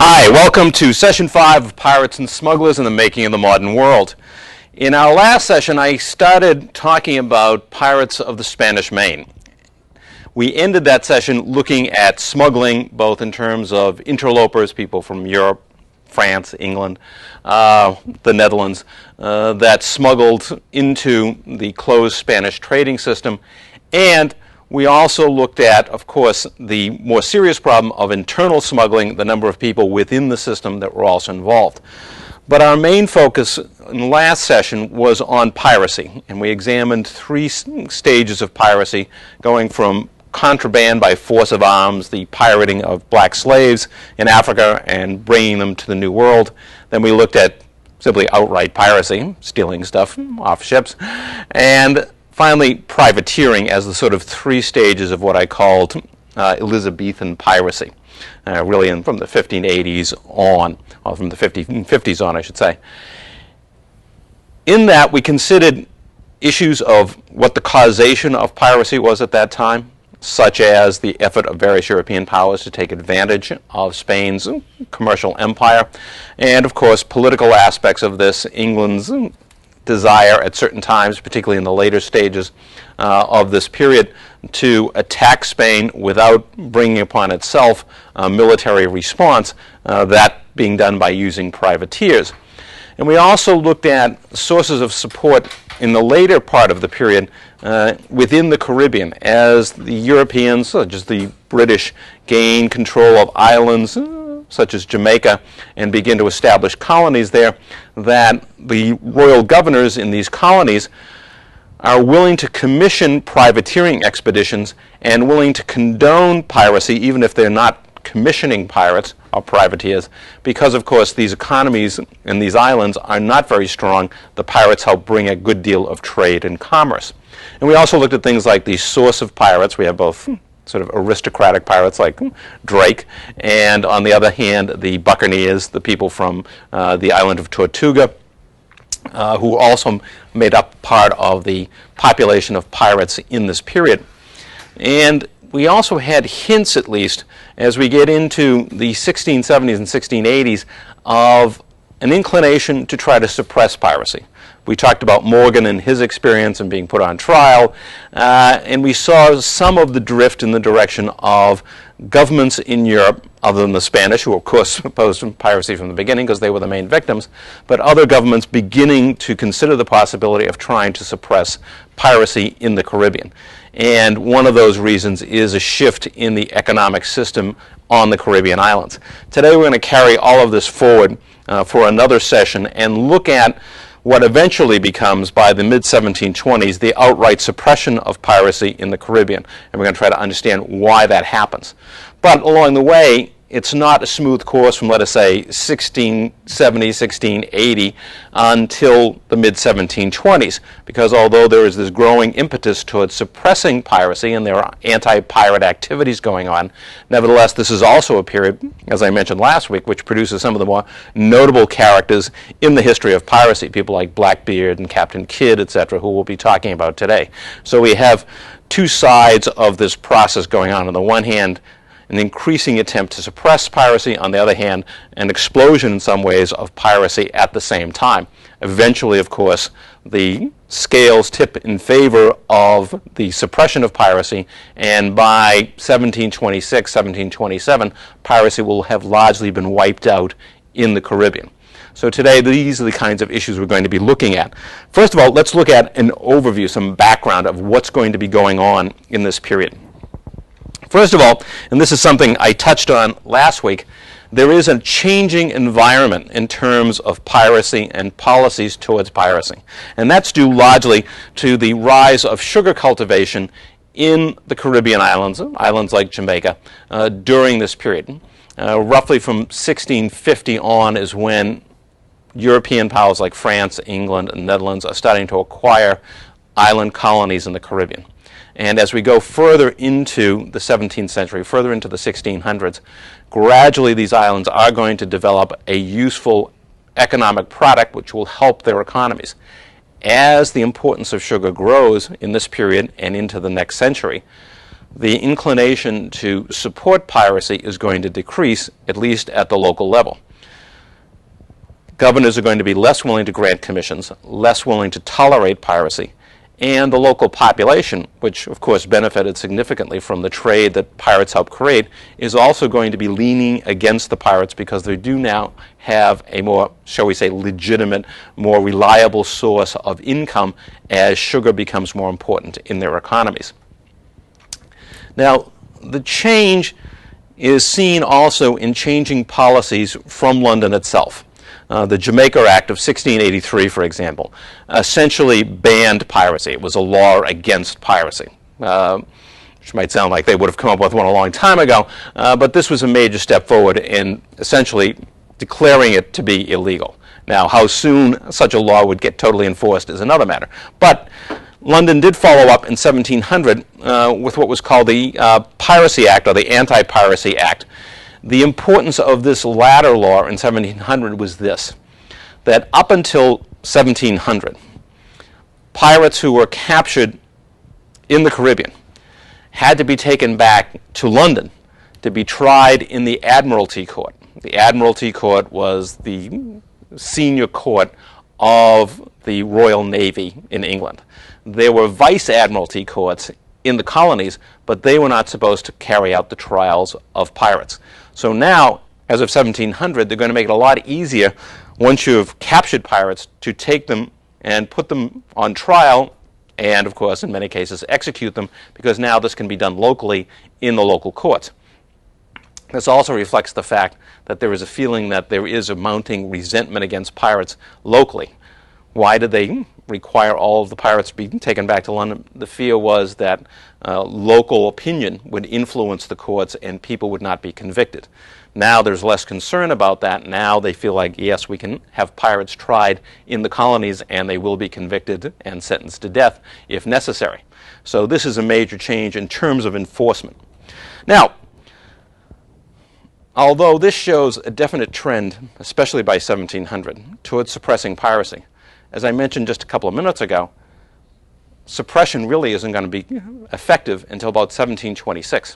Hi, welcome to Session 5 of Pirates and Smugglers in the Making of the Modern World. In our last session, I started talking about pirates of the Spanish Main. We ended that session looking at smuggling, both in terms of interlopers, people from Europe, France, England, the Netherlands, that smuggled into the closed Spanish trading system, and we also looked at, of course, the more serious problem of internal smuggling, the number of people within the system that were also involved. But our main focus in the last session was on piracy, and we examined three stages of piracy, going from contraband by force of arms, the pirating of black slaves in Africa and bringing them to the New World. Then we looked at simply outright piracy, stealing stuff off ships, and finally, privateering as the sort of three stages of what I called Elizabethan piracy, really from the 1580s on, or from the 50s on, I should say. In that, we considered issues of what the causation of piracy was at that time, such as the effort of various European powers to take advantage of Spain's commercial empire, and of course, political aspects of this, England's desire at certain times, particularly in the later stages of this period, to attack Spain without bringing upon itself a military response, that being done by using privateers. And we also looked at sources of support in the later part of the period within the Caribbean as the Europeans, such as the British, gain control of islands such as Jamaica and begin to establish colonies there, that the royal governors in these colonies are willing to commission privateering expeditions and willing to condone piracy even if they're not commissioning pirates or privateers, because of course these economies in these islands are not very strong. The pirates help bring a good deal of trade and commerce. And we also looked at things like the source of pirates. We have both sort of aristocratic pirates like Drake, and on the other hand, the buccaneers, the people from the island of Tortuga, who also made up part of the population of pirates in this period. And we also had hints, at least, as we get into the 1670s and 1680s, of an inclination to try to suppress piracy. We talked about Morgan and his experience and being put on trial, and we saw some of the drift in the direction of governments in Europe, other than the Spanish, who of course opposed piracy from the beginning because they were the main victims, but other governments beginning to consider the possibility of trying to suppress piracy in the Caribbean. And one of those reasons is a shift in the economic system on the Caribbean islands. Today we're going to carry all of this forward for another session and look at what eventually becomes, by the mid-1720s, the outright suppression of piracy in the Caribbean. And we're going to try to understand why that happens. But along the way, it's not a smooth course from, let us say, 1670, 1680 until the mid-1720s, because although there is this growing impetus towards suppressing piracy and there are anti-pirate activities going on, nevertheless, this is also a period, as I mentioned last week, which produces some of the more notable characters in the history of piracy, people like Blackbeard and Captain Kidd, etc., who we'll be talking about today. So we have two sides of this process going on. On the one hand, an increasing attempt to suppress piracy, on the other hand, an explosion in some ways of piracy at the same time. Eventually, of course, the scales tip in favor of the suppression of piracy, and by 1726, 1727, piracy will have largely been wiped out in the Caribbean. So today, these are the kinds of issues we're going to be looking at. First of all, let's look at an overview, some background of what's going to be going on in this period. First of all, and this is something I touched on last week, there is a changing environment in terms of piracy and policies towards piracy. And that's due largely to the rise of sugar cultivation in the Caribbean islands, islands like Jamaica, during this period. Roughly from 1650 on is when European powers like France, England, and Netherlands are starting to acquire island colonies in the Caribbean. And as we go further into the 17th century, further into the 1600s, gradually these islands are going to develop a useful economic product which will help their economies. As the importance of sugar grows in this period and into the next century, the inclination to support piracy is going to decrease, at least at the local level. Governors are going to be less willing to grant commissions, less willing to tolerate piracy, and the local population, which of course benefited significantly from the trade that pirates helped create, is also going to be leaning against the pirates because they do now have a more, shall we say, legitimate, more reliable source of income as sugar becomes more important in their economies. Now, the change is seen also in changing policies from London itself. The Jamaica Act of 1683, for example, essentially banned piracy. It was a law against piracy, which might sound like they would have come up with one a long time ago, but this was a major step forward in essentially declaring it to be illegal. Now, how soon such a law would get totally enforced is another matter. But London did follow up in 1700 with what was called the Piracy Act, or the Anti-Piracy Act. The importance of this latter law in 1700 was this, that up until 1700, pirates who were captured in the Caribbean had to be taken back to London to be tried in the Admiralty Court. The Admiralty Court was the senior court of the Royal Navy in England. There were vice admiralty courts in the colonies, but they were not supposed to carry out the trials of pirates. So now, as of 1700, they're going to make it a lot easier, once you've captured pirates, to take them and put them on trial and, of course, in many cases, execute them, because now this can be done locally in the local courts. This also reflects the fact that there is a feeling that there is a mounting resentment against pirates locally. Why did they require all of the pirates to be taken back to London? The fear was that local opinion would influence the courts and people would not be convicted. Now there's less concern about that. Now they feel like, yes, we can have pirates tried in the colonies and they will be convicted and sentenced to death if necessary. So this is a major change in terms of enforcement. Now, although this shows a definite trend, especially by 1700, towards suppressing piracy, as I mentioned just a couple of minutes ago, suppression really isn't going to be effective until about 1726.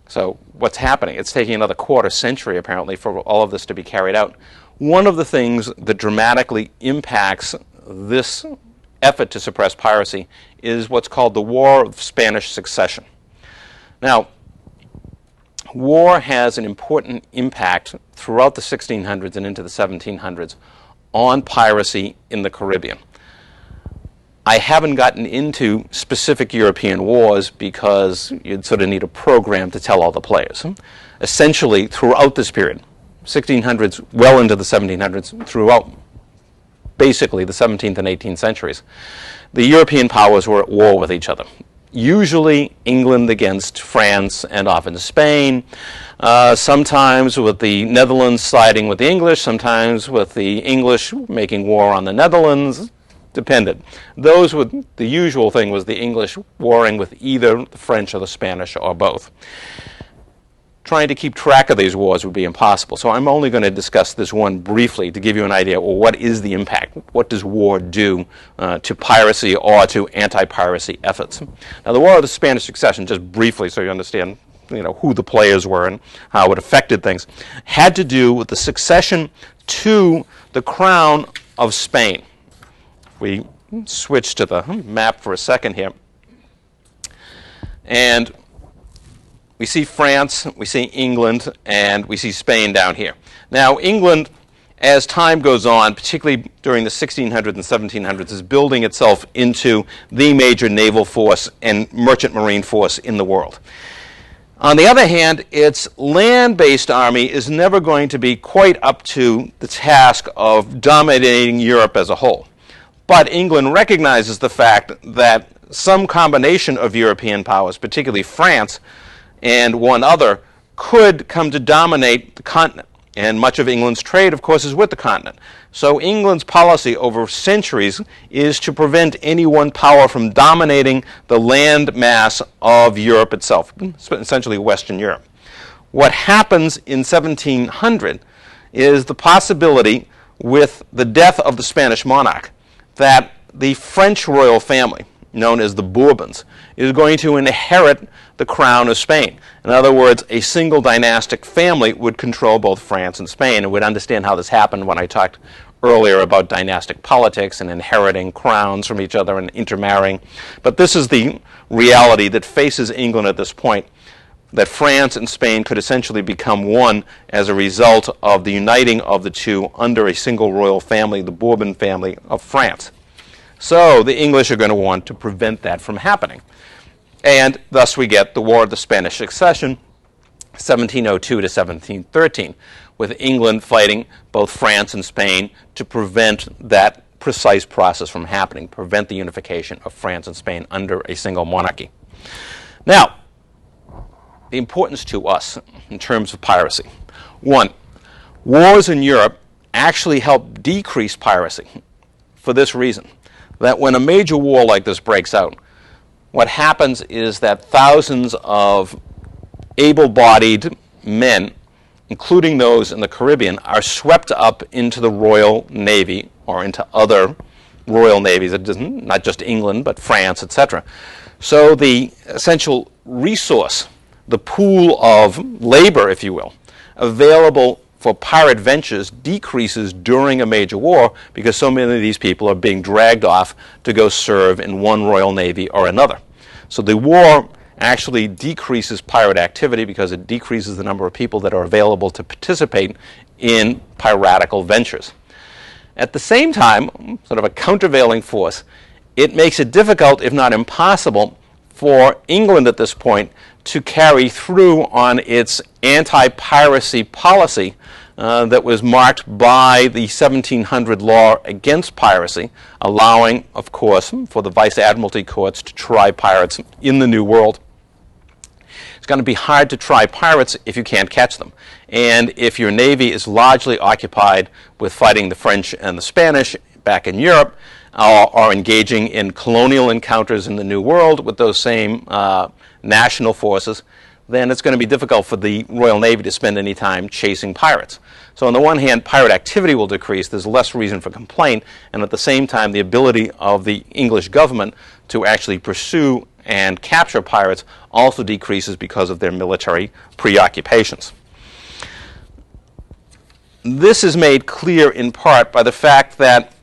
So what's happening? It's taking another quarter century, apparently, for all of this to be carried out. One of the things that dramatically impacts this effort to suppress piracy is what's called the War of Spanish Succession. Now, war has an important impact throughout the 1600s and into the 1700s on piracy in the Caribbean. I haven't gotten into specific European wars because you'd sort of need a program to tell all the players. Essentially, throughout this period, 1600s, well into the 1700s, throughout basically the 17th and 18th centuries, the European powers were at war with each other. Usually England against France and often Spain, sometimes with the Netherlands siding with the English, sometimes with the English making war on the Netherlands, depended. The usual thing was the English warring with either the French or the Spanish or both. Trying to keep track of these wars would be impossible, so I'm only going to discuss this one briefly to give you an idea, well, what is the impact? What does war do to piracy or to anti-piracy efforts? Now, the War of the Spanish Succession, just briefly so you understand who the players were and how it affected things, had to do with the succession to the crown of Spain. We switch to the map for a second here. And we see France, we see England, and we see Spain down here. Now, England, as time goes on, particularly during the 1600s and 1700s, is building itself into the major naval force and merchant marine force in the world. On the other hand, its land-based army is never going to be quite up to the task of dominating Europe as a whole. But England recognizes the fact that some combination of European powers, particularly France and one other, could come to dominate the continent. And much of England's trade, of course, is with the continent. So England's policy over centuries is to prevent any one power from dominating the land mass of Europe itself, essentially Western Europe. What happens in 1700 is the possibility, with the death of the Spanish monarch, that the French royal family, known as the Bourbons, is going to inherit the crown of Spain. In other words, a single dynastic family would control both France and Spain, and we'd understand how this happened when I talked earlier about dynastic politics and inheriting crowns from each other and intermarrying. But this is the reality that faces England at this point, that France and Spain could essentially become one as a result of the uniting of the two under a single royal family, the Bourbon family of France. So the English are going to want to prevent that from happening. And thus we get the War of the Spanish Succession, 1702 to 1713, with England fighting both France and Spain to prevent that precise process from happening, prevent the unification of France and Spain under a single monarchy. Now, the importance to us in terms of piracy. One, wars in Europe actually help decrease piracy for this reason, that when a major war like this breaks out, what happens is that thousands of able-bodied men, including those in the Caribbean, are swept up into the Royal Navy or into other Royal Navies, not just England, but France, etc. So the essential resource, the pool of labor, if you will, available for pirate ventures decreases during a major war because so many of these people are being dragged off to go serve in one Royal Navy or another. So the war actually decreases pirate activity because it decreases the number of people that are available to participate in piratical ventures. At the same time, sort of a countervailing force, it makes it difficult, if not impossible, for England at this point to carry through on its anti-piracy policy that was marked by the 1700 law against piracy, allowing, of course, for the Vice Admiralty courts to try pirates in the New World. It's going to be hard to try pirates if you can't catch them. And if your Navy is largely occupied with fighting the French and the Spanish back in Europe, or engaging in colonial encounters in the New World with those same national forces, then it's going to be difficult for the Royal Navy to spend any time chasing pirates. So on the one hand, pirate activity will decrease, there's less reason for complaint, and at the same time, the ability of the English government to actually pursue and capture pirates also decreases because of their military preoccupations. This is made clear in part by the fact that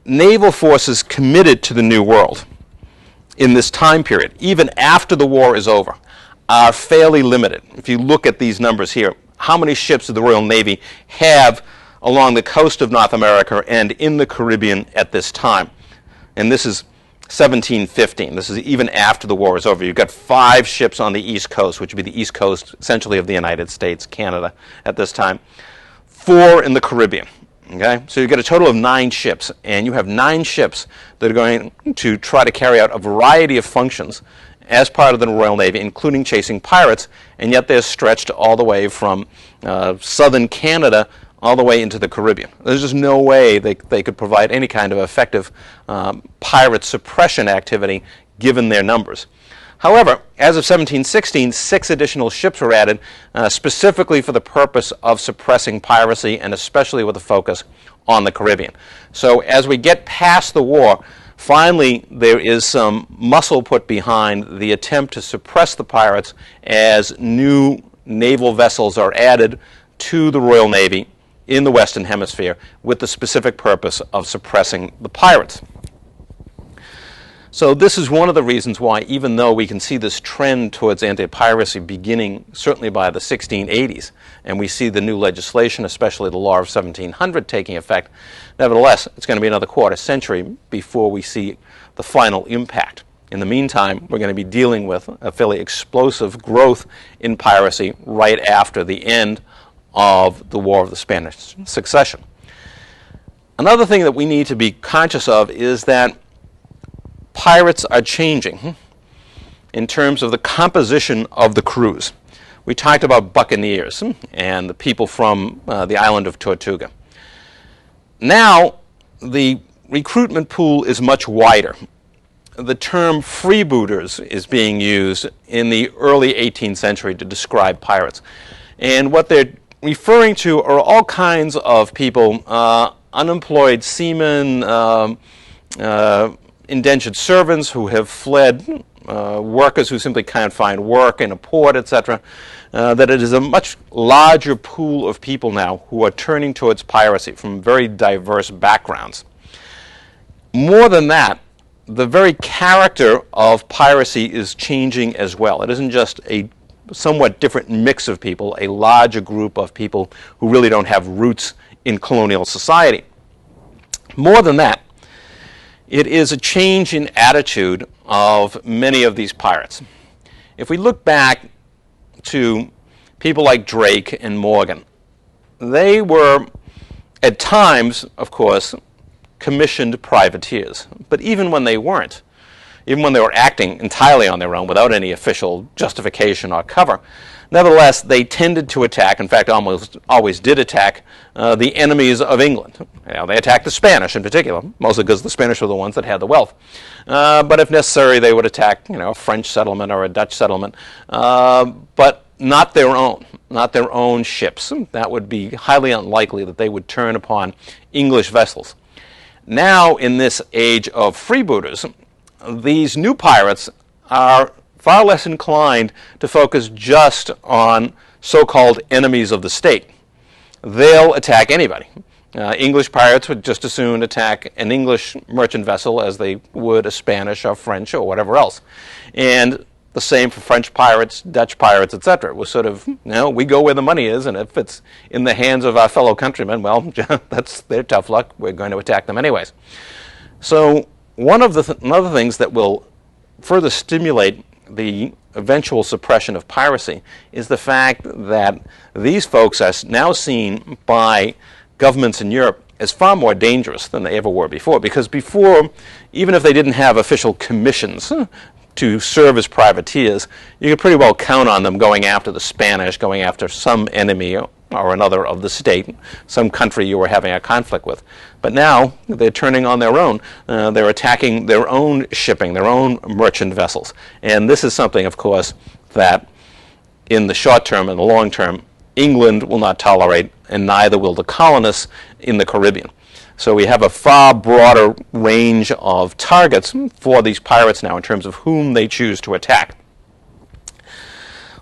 naval forces committed to the New World in this time period, even after the war is over, are fairly limited. If you look at these numbers here, how many ships does the Royal Navy have along the coast of North America and in the Caribbean at this time? And this is 1715. This is even after the war is over. You've got 5 ships on the East Coast, which would be the East Coast essentially of the United States, Canada at this time. 4 in the Caribbean. Okay? So you've got a total of 9 ships, and you have 9 ships that are going to try to carry out a variety of functions as part of the Royal Navy, including chasing pirates, and yet they're stretched all the way from southern Canada all the way into the Caribbean. There's just no way they could provide any kind of effective pirate suppression activity given their numbers. However, as of 1716, 6 additional ships were added specifically for the purpose of suppressing piracy and especially with a focus on the Caribbean. So as we get past the war, finally there is some muscle put behind the attempt to suppress the pirates as new naval vessels are added to the Royal Navy in the Western Hemisphere with the specific purpose of suppressing the pirates. So this is one of the reasons why, even though we can see this trend towards anti-piracy beginning certainly by the 1680s, and we see the new legislation, especially the Law of 1700, taking effect, nevertheless, it's going to be another quarter century before we see the final impact. In the meantime, we're going to be dealing with a fairly explosive growth in piracy right after the end of the War of the Spanish Succession. Another thing that we need to be conscious of is that pirates are changing in terms of the composition of the crews. We talked about buccaneers and the people from the island of Tortuga. Now, the recruitment pool is much wider. The term freebooters is being used in the early 18th century to describe pirates. And what they're referring to are all kinds of people, unemployed seamen, indentured servants who have fled, workers who simply can't find work in a port, etc., that it is a much larger pool of people now who are turning towards piracy from very diverse backgrounds. More than that, the very character of piracy is changing as well. It isn't just a somewhat different mix of people, a larger group of people who really don't have roots in colonial society. More than that, it is a change in attitude of many of these pirates. If we look back to people like Drake and Morgan, they were, at times, of course, commissioned privateers. But even when they weren't, even when they were acting entirely on their own without any official justification or cover, nevertheless, they tended to attack, in fact, almost always did attack, the enemies of England. They attacked the Spanish in particular, mostly because the Spanish were the ones that had the wealth. But if necessary, they would attack, a French settlement or a Dutch settlement, but not their own ships. That would be highly unlikely that they would turn upon English vessels. Now, in this age of freebooters, these new pirates are far less inclined to focus just on so-called enemies of the state. They'll attack anybody. English pirates would just as soon attack an English merchant vessel as they would a Spanish or French or whatever else. And the same for French pirates, Dutch pirates, etc. It was sort of, we go where the money is, and if it's in the hands of our fellow countrymen, well, that's their tough luck. We're going to attack them anyways. So one of the other things that will further stimulate the eventual suppression of piracy is the fact that these folks are now seen by governments in Europe as far more dangerous than they ever were before. Because before, even if they didn't have official commissions to serve as privateers, you could pretty well count on them going after the Spanish, going after some enemy or another of the state, some country you were having a conflict with. But now they're turning on their own. They're attacking their own shipping, their own merchant vessels. And this is something, of course, that in the short term and the long term, England will not tolerate, and neither will the colonists in the Caribbean. So we have a far broader range of targets for these pirates now in terms of whom they choose to attack.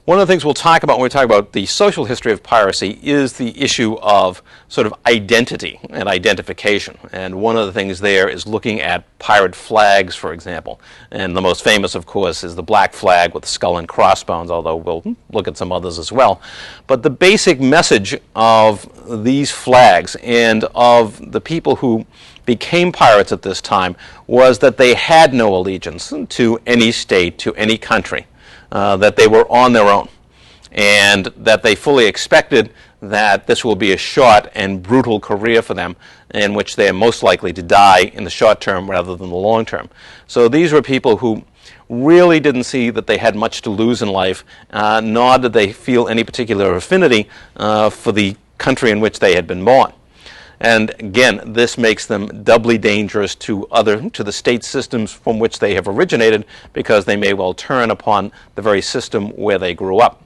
One of the things we'll talk about when we talk about the social history of piracy is the issue of sort of identity and identification. And one of the things there is looking at pirate flags, for example. And the most famous, of course, is the black flag with the skull and crossbones, although we'll look at some others as well. But the basic message of these flags and of the people who became pirates at this time was that they had no allegiance to any state, to any country. That they were on their own, and that they fully expected that this will be a short and brutal career for them in which they are most likely to die in the short term rather than the long term. So these were people who really didn't see that they had much to lose in life, nor did they feel any particular affinity for the country in which they had been born. And again, this makes them doubly dangerous to the state systems from which they have originated, because they may well turn upon the very system where they grew up.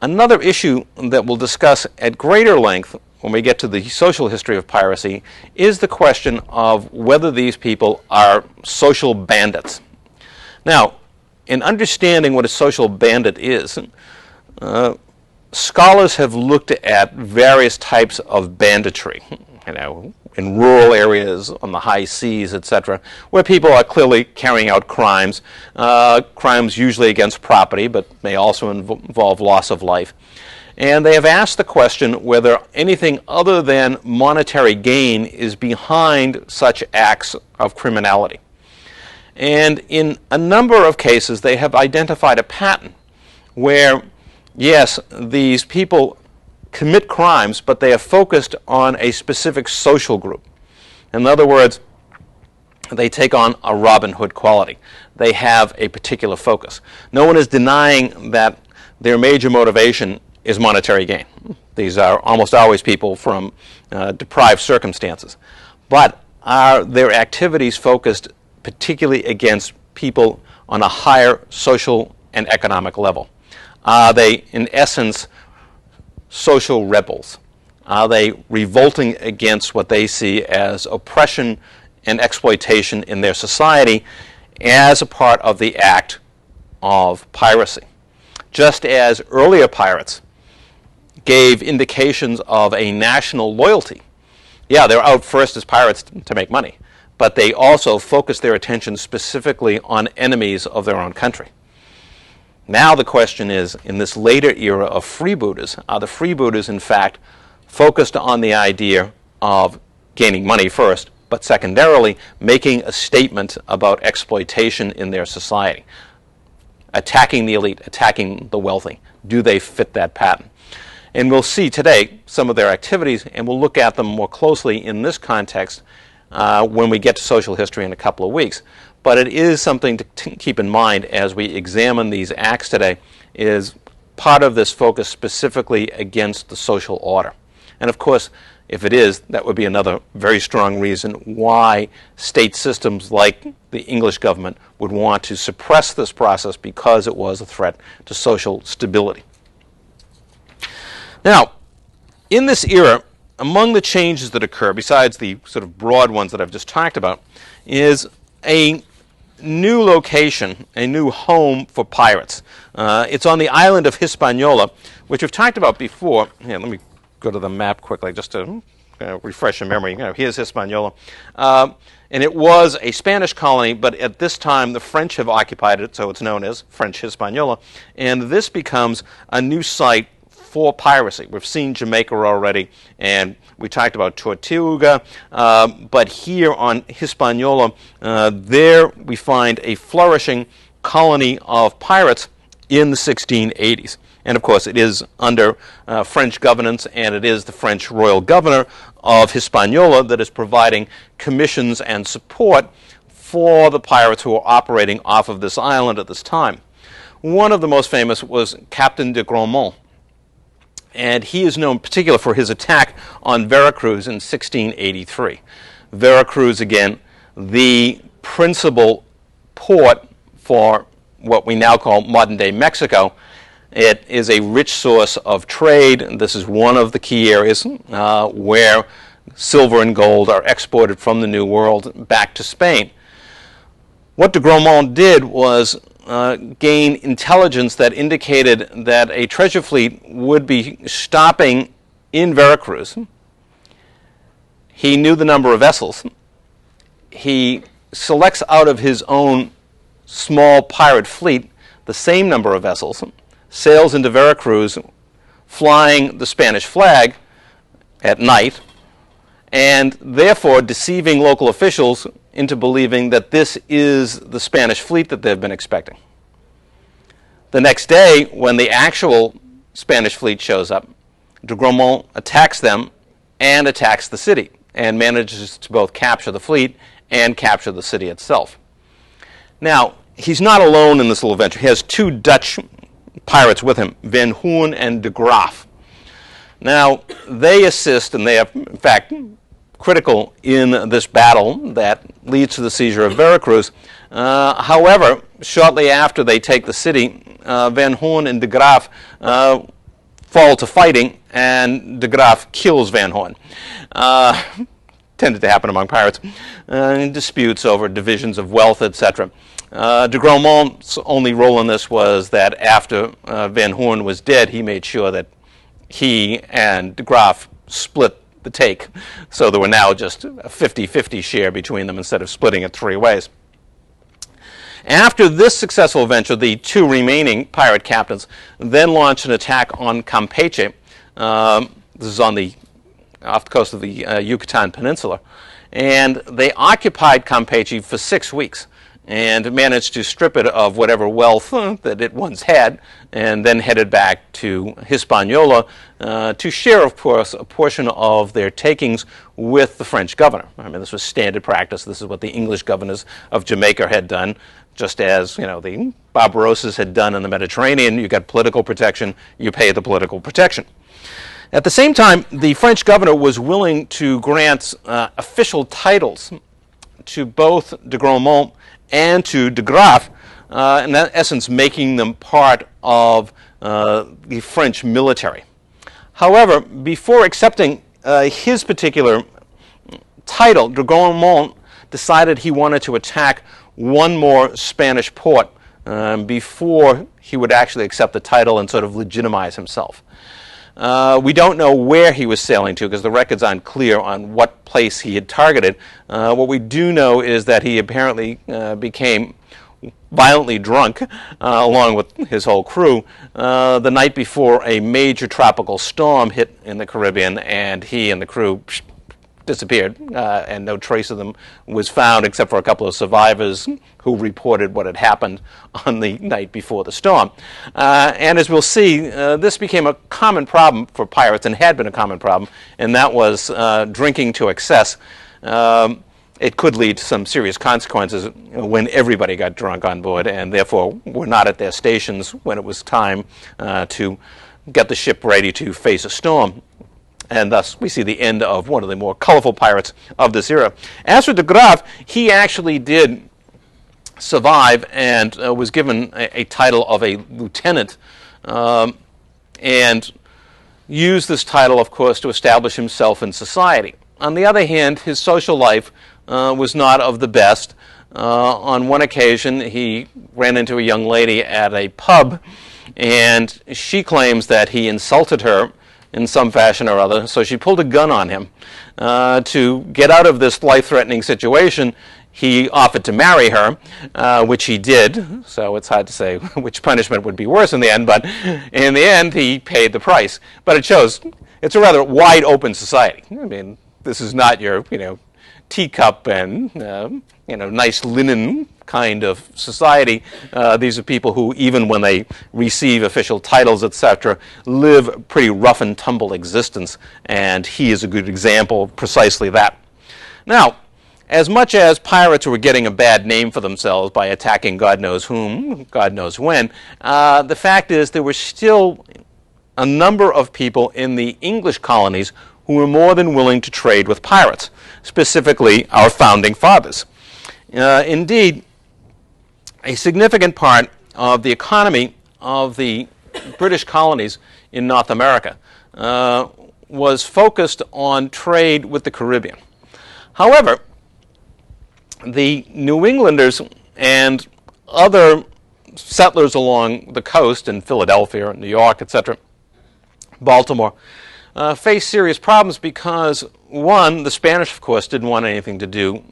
Another issue that we'll discuss at greater length when we get to the social history of piracy is the question of whether these people are social bandits. Now, in understanding what a social bandit is, scholars have looked at various types of banditry, in rural areas, on the high seas, etc., where people are clearly carrying out crimes, crimes usually against property, but may also involve loss of life. And they have asked the question whether anything other than monetary gain is behind such acts of criminality. And in a number of cases, they have identified a pattern where, yes, these people commit crimes, but they are focused on a specific social group. In other words, they take on a Robin Hood quality. They have a particular focus. No one is denying that their major motivation is monetary gain. These are almost always people from deprived circumstances. But are their activities focused particularly against people on a higher social and economic level? Are they, in essence, social rebels? Are they revolting against what they see as oppression and exploitation in their society as a part of the act of piracy. Just as earlier pirates gave indications of a national loyalty. Yeah, they're out first as pirates to make money, but they also focused their attention specifically on enemies of their own country. Now the question is, in this later era of freebooters, are the freebooters in fact focused on the idea of gaining money first, but secondarily making a statement about exploitation in their society, attacking the elite, attacking the wealthy? Do they fit that pattern? And we'll see today some of their activities, and we'll look at them more closely in this context when we get to social history in a couple of weeks. But it is something to keep in mind as we examine these acts today, is part of this focus specifically against the social order. And of course, if it is, that would be another very strong reason why state systems like the English government would want to suppress this process, because it was a threat to social stability. Now, in this era, among the changes that occur, besides the sort of broad ones that I've just talked about, is a new location, a new home for pirates. It's on the island of Hispaniola, which we've talked about before. Here, let me go to the map quickly just to refresh your memory. Here's Hispaniola. And it was a Spanish colony, but at this time the French have occupied it, so it's known as French Hispaniola. And this becomes a new site for piracy. We've seen Jamaica already, and we talked about Tortuga, but here on Hispaniola, there we find a flourishing colony of pirates in the 1680s. And of course, it is under French governance, and it is the French royal governor of Hispaniola that is providing commissions and support for the pirates who are operating off of this island at this time. One of the most famous was Captain de Grandmont, and he is known in particular for his attack on Veracruz in 1683. Veracruz, again, the principal port for what we now call modern-day Mexico. It is a rich source of trade. This is one of the key areas where silver and gold are exported from the New World back to Spain. What de Grandmont did was gain intelligence that indicated that a treasure fleet would be stopping in Veracruz. He knew the number of vessels. He selects out of his own small pirate fleet the same number of vessels, sails into Veracruz, flying the Spanish flag at night, and therefore deceiving local officials into believing that this is the Spanish fleet that they've been expecting. The next day, when the actual Spanish fleet shows up, de Grandmont attacks them and attacks the city, and manages to both capture the fleet and capture the city itself. Now, he's not alone in this little venture. He has two Dutch pirates with him, Van Hoorn and de Graaf. Now, they assist, and they are, in fact, critical in this battle that leads to the seizure of Veracruz. However, shortly after they take the city, Van Hoorn and de Graaf fall to fighting, and de Graaf kills Van Hoorn. Tended to happen among pirates. Disputes over divisions of wealth, etc. De Grandmont's only role in this was that after Van Hoorn was dead, he made sure that he and de Graaf split the take. So there were now just a 50-50 share between them instead of splitting it three ways. After this successful venture, the two remaining pirate captains then launched an attack on Campeche. This is on off the coast of the Yucatan Peninsula. And they occupied Campeche for 6 weeks and managed to strip it of whatever wealth that it once had, and then headed back to Hispaniola to share, of course, a portion of their takings with the French governor. I mean, this was standard practice. This is what the English governors of Jamaica had done, just as, the Barbarossas had done in the Mediterranean. You got political protection, you pay the political protection. At the same time, the French governor was willing to grant official titles to both de Grandmont and to de Graaf, in essence making them part of the French military. However, before accepting his particular title, de Grandmont decided he wanted to attack one more Spanish port before he would actually accept the title and sort of legitimize himself. We don't know where he was sailing to because the records aren't clear on what place he had targeted. What we do know is that he apparently became violently drunk along with his whole crew the night before a major tropical storm hit in the Caribbean, and he and the crew disappeared, and no trace of them was found except for a couple of survivors who reported what had happened on the night before the storm. And as we'll see, this became a common problem for pirates, and had been a common problem, and that was drinking to excess. It could lead to some serious consequences when everybody got drunk on board and therefore were not at their stations when it was time to get the ship ready to face a storm. And thus we see the end of one of the more colorful pirates of this era. As for de Graaf, he actually did survive and was given a title of a lieutenant, and used this title, of course, to establish himself in society. On the other hand, his social life was not of the best. On one occasion, he ran into a young lady at a pub, and she claims that he insulted her in some fashion or other, so she pulled a gun on him. To get out of this life-threatening situation, he offered to marry her, which he did, so it's hard to say which punishment would be worse in the end, but in the end, he paid the price. But it shows it's a rather wide-open society. I mean, this is not your, teacup and, nice linen kind of society. These are people who, even when they receive official titles, etc., live a pretty rough and tumble existence, and he is a good example of precisely that. Now, as much as pirates were getting a bad name for themselves by attacking God knows whom, God knows when, the fact is there were still a number of people in the English colonies who were more than willing to trade with pirates, specifically our founding fathers. Indeed, a significant part of the economy of the British colonies in North America was focused on trade with the Caribbean. However, the New Englanders and other settlers along the coast in Philadelphia, New York, etc., Baltimore, faced serious problems because, one, the Spanish, of course, didn't want anything to do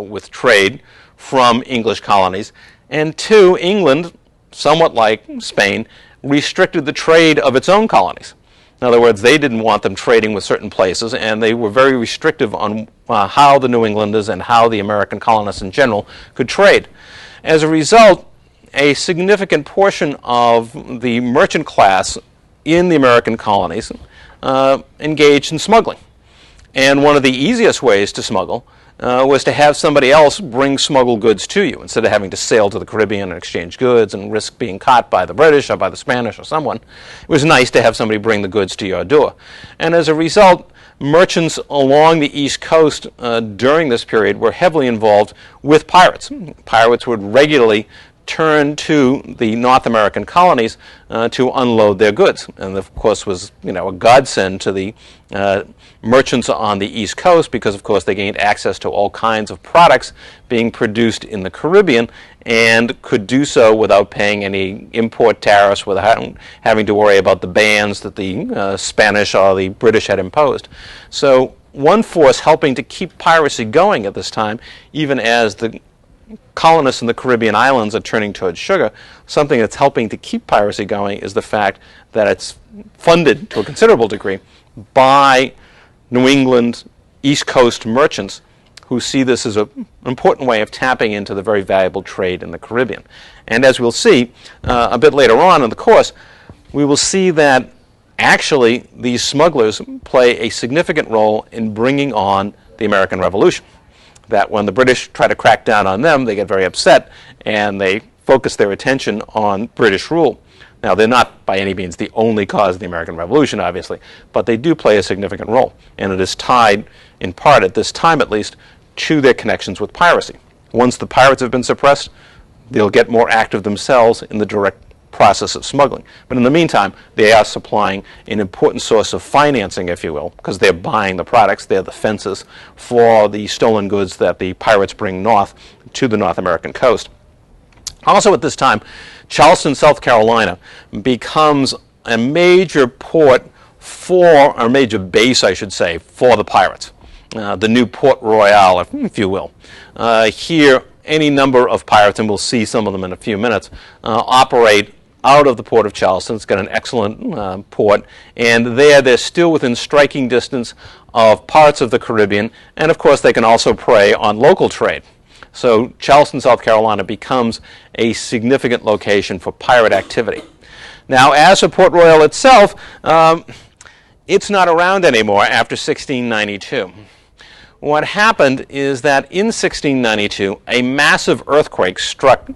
with trade from English colonies, and two, England, somewhat like Spain, restricted the trade of its own colonies. In other words, they didn't want them trading with certain places, and they were very restrictive on how the New Englanders and how the American colonists in general could trade. As a result, a significant portion of the merchant class in the American colonies engaged in smuggling. And one of the easiest ways to smuggle was to have somebody else bring smuggled goods to you instead of having to sail to the Caribbean and exchange goods and risk being caught by the British or by the Spanish or someone. It was nice to have somebody bring the goods to your door. And as a result, merchants along the East Coast during this period were heavily involved with pirates. Pirates would regularly turn to the North American colonies to unload their goods, and of course was a godsend to the merchants on the East Coast because of course they gained access to all kinds of products being produced in the Caribbean and could do so without paying any import tariffs, without having to worry about the bans that the Spanish or the British had imposed. So one force helping to keep piracy going at this time, even as the colonists in the Caribbean islands are turning towards sugar, something that's helping to keep piracy going is the fact that it's funded to a considerable degree by New England East Coast merchants who see this as an important way of tapping into the very valuable trade in the Caribbean. And as we'll see a bit later on in the course, we will see that actually these smugglers play a significant role in bringing on the American Revolution. That when the British try to crack down on them, they get very upset and they focus their attention on British rule. Now, they're not by any means the only cause of the American Revolution, obviously, but they do play a significant role, and it is tied, in part at this time at least, to their connections with piracy. Once the pirates have been suppressed, they'll get more active themselves in the direct process of smuggling. But in the meantime, they are supplying an important source of financing, if you will, because they're buying the products, they're the fences for the stolen goods that the pirates bring north to the North American coast. Also at this time, Charleston, South Carolina becomes a major port for, or major base, I should say, for the pirates. The new Port Royal, if you will. Here, any number of pirates, and we'll see some of them in a few minutes, operate out of the port of Charleston. It's got an excellent port, and they're still within striking distance of parts of the Caribbean, and of course they can also prey on local trade. So Charleston, South Carolina becomes a significant location for pirate activity. Now, as for Port Royal itself, it's not around anymore after 1692. What happened is that in 1692, a massive earthquake struck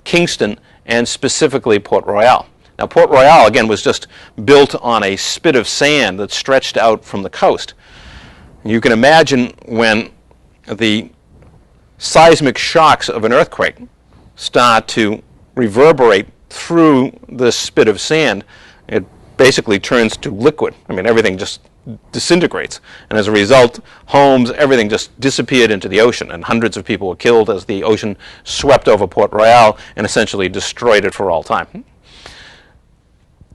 Kingston and specifically Port Royal. Now, Port Royal, again, was just built on a spit of sand that stretched out from the coast. You can imagine when the seismic shocks of an earthquake start to reverberate through this spit of sand, it basically turns to liquid. I mean, everything just disintegrates, and as a result, homes, everything just disappeared into the ocean, and hundreds of people were killed as the ocean swept over Port Royal and essentially destroyed it for all time.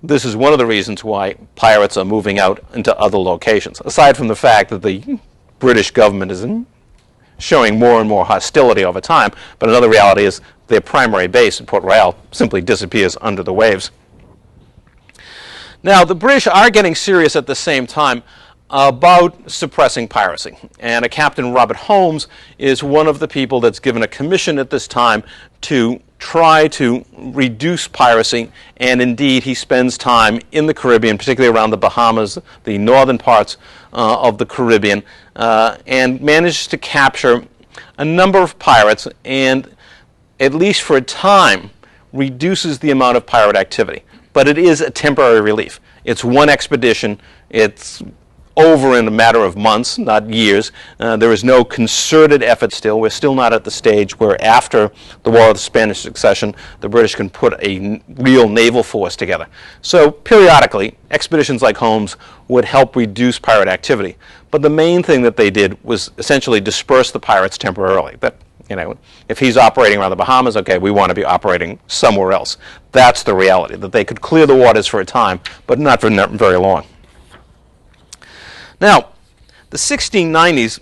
This is one of the reasons why pirates are moving out into other locations, aside from the fact that the British government is showing more and more hostility over time, but another reality is their primary base at Port Royal simply disappears under the waves. Now, the British are getting serious at the same time about suppressing piracy, and a Captain Robert Holmes is one of the people that's given a commission at this time to try to reduce piracy, and indeed he spends time in the Caribbean, particularly around the Bahamas, the northern parts of the Caribbean, and manages to capture a number of pirates, and at least for a time reduces the amount of pirate activity. But it is a temporary relief. It's one expedition. It's over in a matter of months, not years. There is no concerted effort still. We're still not at the stage where after the War of the Spanish Succession, the British can put a real naval force together. So periodically, expeditions like Holmes would help reduce pirate activity. But the main thing that they did was essentially disperse the pirates temporarily. But if he's operating around the Bahamas, okay, we want to be operating somewhere else. That's the reality, that they could clear the waters for a time, but not for very long. Now, the 1690s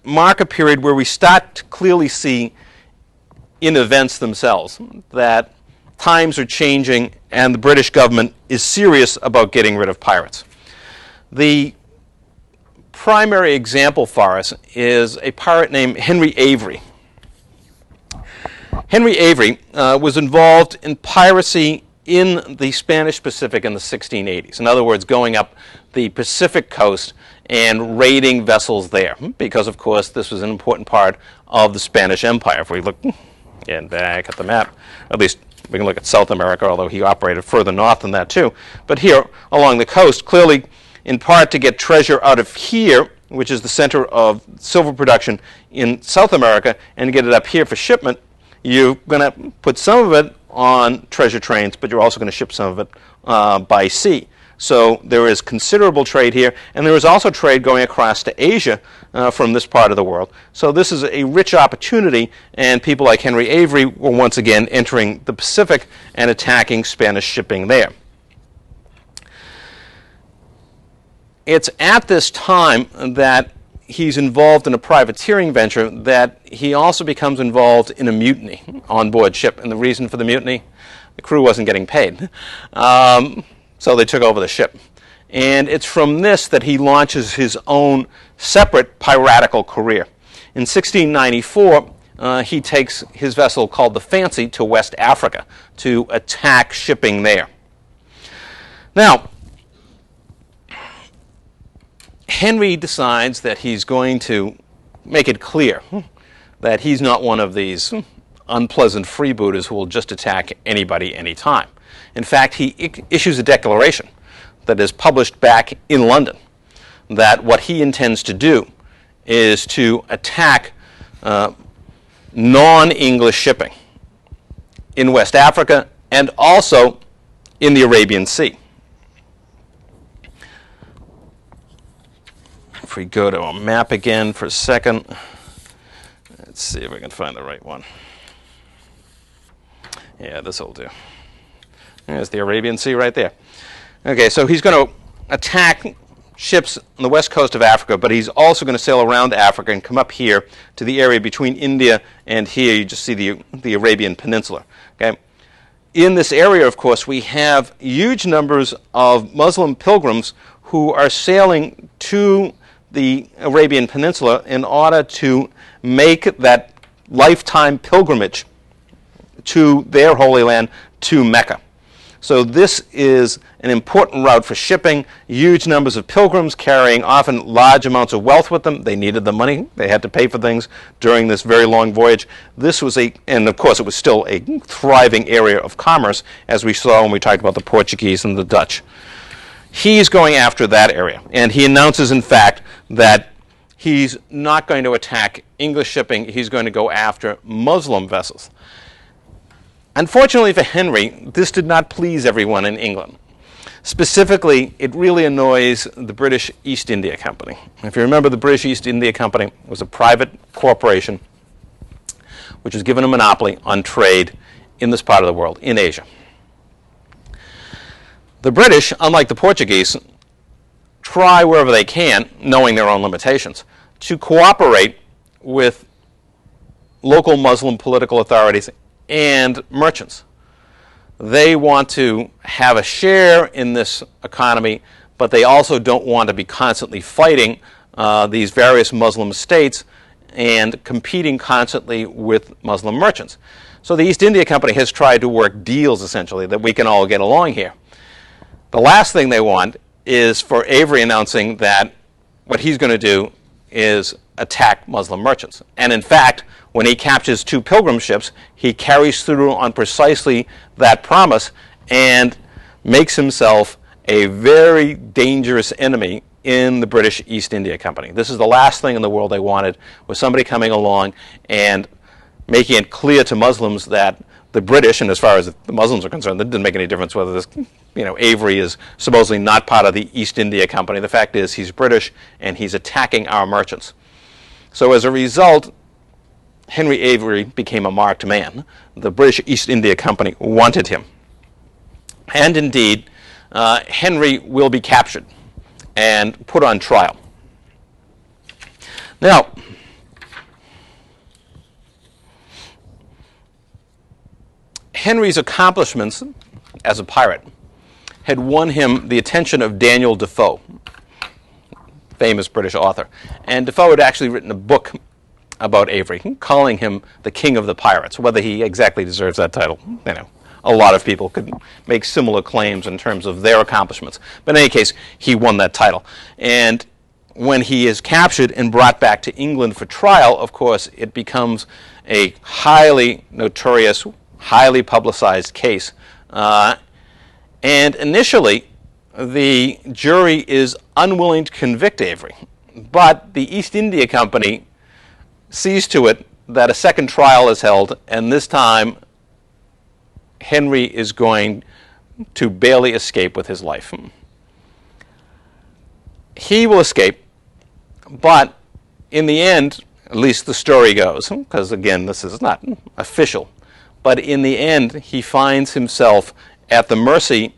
mark a period where we start to clearly see in events themselves that times are changing and the British government is serious about getting rid of pirates. The primary example for us is a pirate named Henry Avery. Henry Avery was involved in piracy in the Spanish Pacific in the 1680s. In other words, going up the Pacific coast and raiding vessels there, because of course this was an important part of the Spanish Empire. If we look back at the map, at least we can look at South America, although he operated further north than that too. But here along the coast, clearly in part to get treasure out of here, which is the center of silver production in South America, and get it up here for shipment, you're going to put some of it on treasure trains, but you're also going to ship some of it by sea. So there is considerable trade here, and there is also trade going across to Asia from this part of the world. So this is a rich opportunity, and people like Henry Avery were once again entering the Pacific and attacking Spanish shipping there. It's at this time that he's involved in a privateering venture that he also becomes involved in a mutiny on board ship. And the reason for the mutiny? The crew wasn't getting paid. So they took over the ship. And it's from this that he launches his own separate piratical career. In 1694, he takes his vessel called the Fancy to West Africa to attack shipping there. Now, Henry decides that he's going to make it clear that he's not one of these unpleasant freebooters who will just attack anybody anytime. In fact, he issues a declaration that is published back in London that what he intends to do is to attack non-English shipping. in West Africa and also in the Arabian Sea. If we go to a map again for a second, let's see if we can find the right one. Yeah, this will do. There's the Arabian Sea right there. Okay, so he's going to attack ships on the west coast of Africa, but he's also going to sail around Africa and come up here to the area between India and here. You just see the Arabian Peninsula. Okay? In this area, of course, we have huge numbers of Muslim pilgrims who are sailing to the Arabian Peninsula in order to make that lifetime pilgrimage to their Holy Land, to Mecca. So this is an important route for shipping, huge numbers of pilgrims carrying often large amounts of wealth with them. They needed the money. They had to pay for things during this very long voyage. This was and of course it was still a thriving area of commerce, as we saw when we talked about the Portuguese and the Dutch. He's going after that area, and he announces, in fact, that he's not going to attack English shipping. He's going to go after Muslim vessels. Unfortunately for Henry, this did not please everyone in England. Specifically, it really annoys the British East India Company. If you remember, the British East India Company was a private corporation which was given a monopoly on trade in this part of the world, in Asia. The British, unlike the Portuguese, try wherever they can, knowing their own limitations, to cooperate with local Muslim political authorities and merchants. They want to have a share in this economy, but they also don't want to be constantly fighting these various Muslim states and competing constantly with Muslim merchants. So the East India Company has tried to work deals, essentially, that we can all get along here. The last thing they want is for Avery announcing that what he's going to do is attack Muslim merchants. And in fact, when he captures 2 pilgrim ships, he carries through on precisely that promise and makes himself a very dangerous enemy in the British East India Company. This is the last thing in the world they wanted, was somebody coming along and making it clear to Muslims that the British, and as far as the Muslims are concerned, it didn't make any difference whether this, Avery is supposedly not part of the East India Company. The fact is he's British and he's attacking our merchants. So as a result, Henry Avery became a marked man. The British East India Company wanted him. And indeed, Henry will be captured and put on trial. Now, Henry's accomplishments as a pirate had won him the attention of Daniel Defoe, famous British author. And Defoe had actually written a book about Avery, calling him the king of the pirates. Whether he exactly deserves that title, a lot of people could make similar claims in terms of their accomplishments. But in any case, he won that title. And when he is captured and brought back to England for trial, of course, it becomes a highly notorious, highly publicized case. And initially, the jury is unwilling to convict Avery. But the East India Company sees to it that a second trial is held, and this time Henry is going to barely escape with his life. He will escape, but in the end, at least the story goes, because again, this is not official, but in the end, he finds himself at the mercy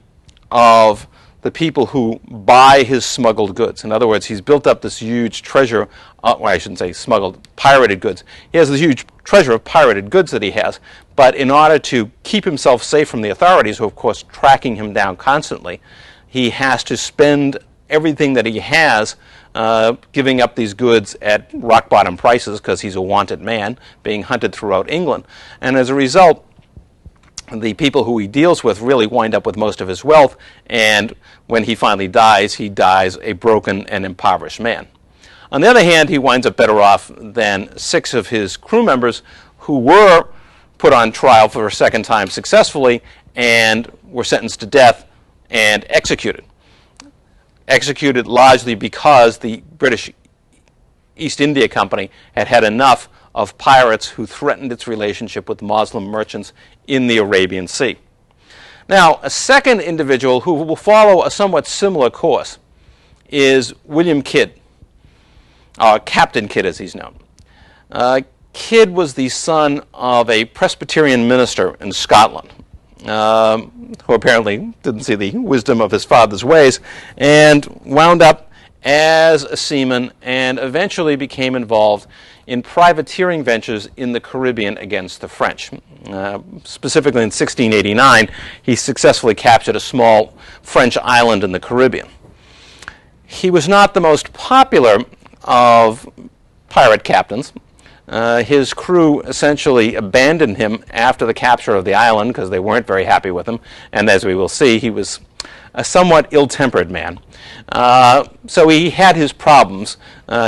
of the people who buy his smuggled goods. In other words, he's built up this huge treasure, well, I shouldn't say smuggled, pirated goods. He has this huge treasure of pirated goods that he has, but in order to keep himself safe from the authorities, who of course tracking him down constantly, he has to spend everything that he has giving up these goods at rock bottom prices because he's a wanted man being hunted throughout England. And as a result, the people who he deals with really wind up with most of his wealth, and when he finally dies, he dies a broken and impoverished man. On the other hand, he winds up better off than 6 of his crew members who were put on trial for a second time successfully and were sentenced to death and executed. Executed largely because the British East India Company had had enough of pirates who threatened its relationship with Muslim merchants in the Arabian Sea. Now, a second individual who will follow a somewhat similar course is William Kidd, Captain Kidd as he's known. Kidd was the son of a Presbyterian minister in Scotland, who apparently didn't see the wisdom of his father's ways, and wound up as a seaman and eventually became involved in privateering ventures in the Caribbean against the French. Specifically in 1689, he successfully captured a small French island in the Caribbean. He was not the most popular of pirate captains. His crew essentially abandoned him after the capture of the island because they weren't very happy with him, and as we will see, he was a somewhat ill-tempered man. So he had his problems.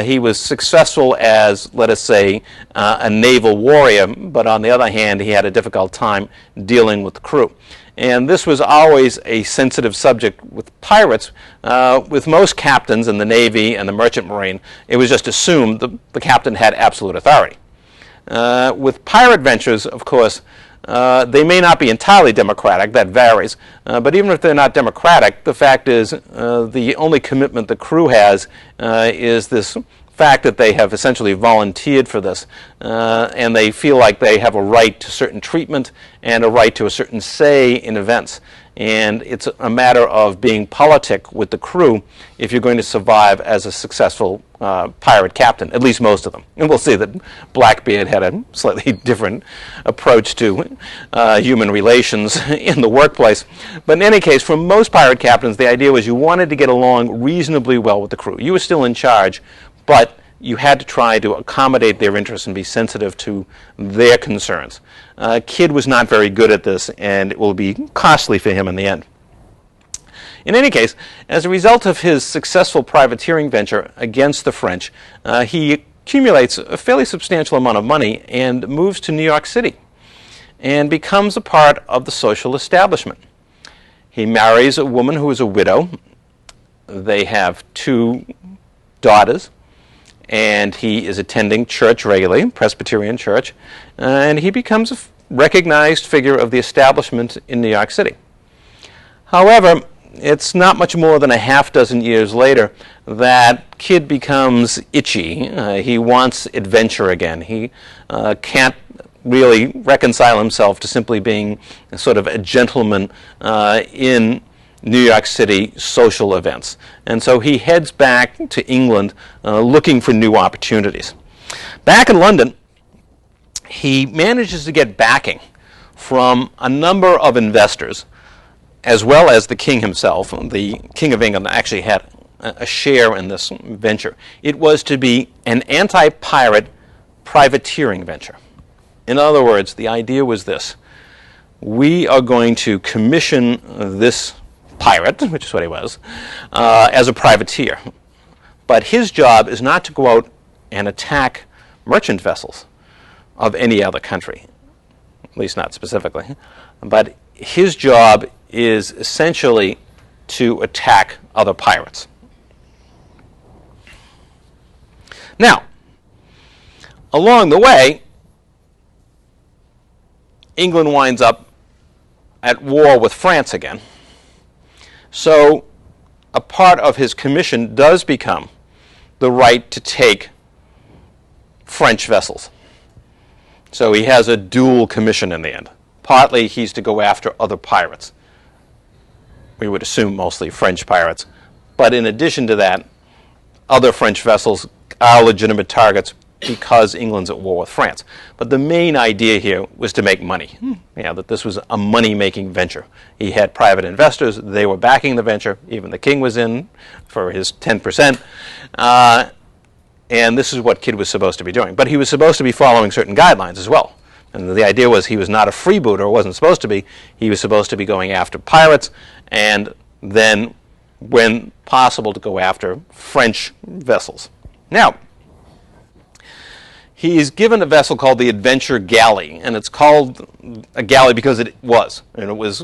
He was successful as, let us say, a naval warrior, but on the other hand, he had a difficult time dealing with the crew. And this was always a sensitive subject with pirates. With most captains in the Navy and the Merchant Marine, it was just assumed the captain had absolute authority. With pirate ventures, of course, they may not be entirely democratic, that varies, but even if they're not democratic, the fact is the only commitment the crew has is this fact that they have essentially volunteered for this, and they feel like they have a right to certain treatment and a right to a certain say in events. And it's a matter of being politic with the crew if you're going to survive as a successful pirate captain, at least most of them. And we'll see that Blackbeard had a slightly different approach to human relations in the workplace. But in any case, for most pirate captains, the idea was you wanted to get along reasonably well with the crew. You were still in charge, but you had to try to accommodate their interests and be sensitive to their concerns. Kidd was not very good at this, and it will be costly for him in the end. In any case, as a result of his successful privateering venture against the French, he accumulates a fairly substantial amount of money and moves to New York City and becomes a part of the social establishment. He marries a woman who is a widow. They have 2 daughters, and he is attending church regularly, Presbyterian church, and he becomes a recognized figure of the establishment in New York City. However, it's not much more than a half-dozen years later that Kidd becomes itchy. He wants adventure again. He can't really reconcile himself to simply being sort of a gentleman in New York City social events. And so he heads back to England looking for new opportunities. Back in London, he manages to get backing from a number of investors, as well as the king himself. The King of England actually had a share in this venture. It was to be an anti-pirate privateering venture. In other words, the idea was this: we are going to commission this pirate, which is what he was, as a privateer. But his job is not to go out and attack merchant vessels of any other country, at least not specifically. But his job is essentially to attack other pirates. Now, along the way, England winds up at war with France again. So a part of his commission does become the right to take French vessels. So he has a dual commission in the end. Partly he's to go after other pirates. We would assume mostly French pirates. But in addition to that, other French vessels are legitimate targets because England's at war with France. But the main idea here was to make money. That this was a money-making venture. He had private investors. They were backing the venture. Even the king was in for his 10%. And this is what Kidd was supposed to be doing. But he was supposed to be following certain guidelines as well. And the idea was he was not a freebooter, wasn't supposed to be. He was supposed to be going after pirates, and then, when possible, to go after French vessels. Now, he is given a vessel called the Adventure Galley, and it's called a galley because it was. And it was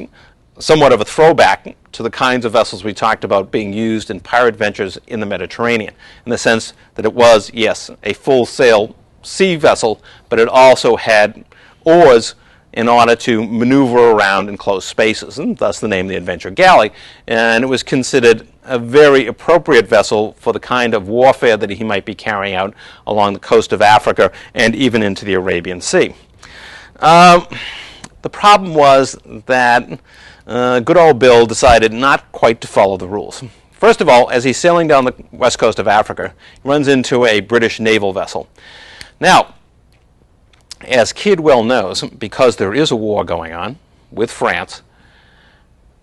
somewhat of a throwback to the kinds of vessels we talked about being used in pirate ventures in the Mediterranean, in the sense that it was, yes, a full-sail sea vessel, but it also had oars in order to maneuver around enclosed spaces, and thus the name the Adventure Galley. And it was considered a very appropriate vessel for the kind of warfare that he might be carrying out along the coast of Africa and even into the Arabian Sea. The problem was that good old Bill decided not quite to follow the rules. First of all, as he's sailing down the west coast of Africa, he runs into a British naval vessel. Now, as Kidd well knows, because there is a war going on with France,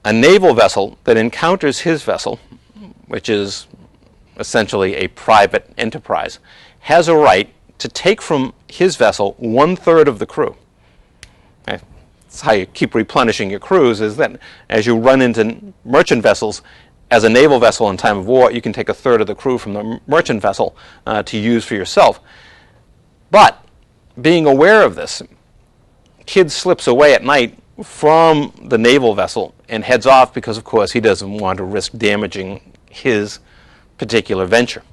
a naval vessel that encounters his vessel, which is essentially a private enterprise, has a right to take from his vessel 1/3 of the crew. Okay? That's how you keep replenishing your crews, is that as you run into merchant vessels, as a naval vessel in time of war, you can take 1/3 of the crew from the merchant vessel to use for yourself. But being aware of this, Kidd slips away at night from the naval vessel and heads off because, of course, he doesn't want to risk damaging his particular venture.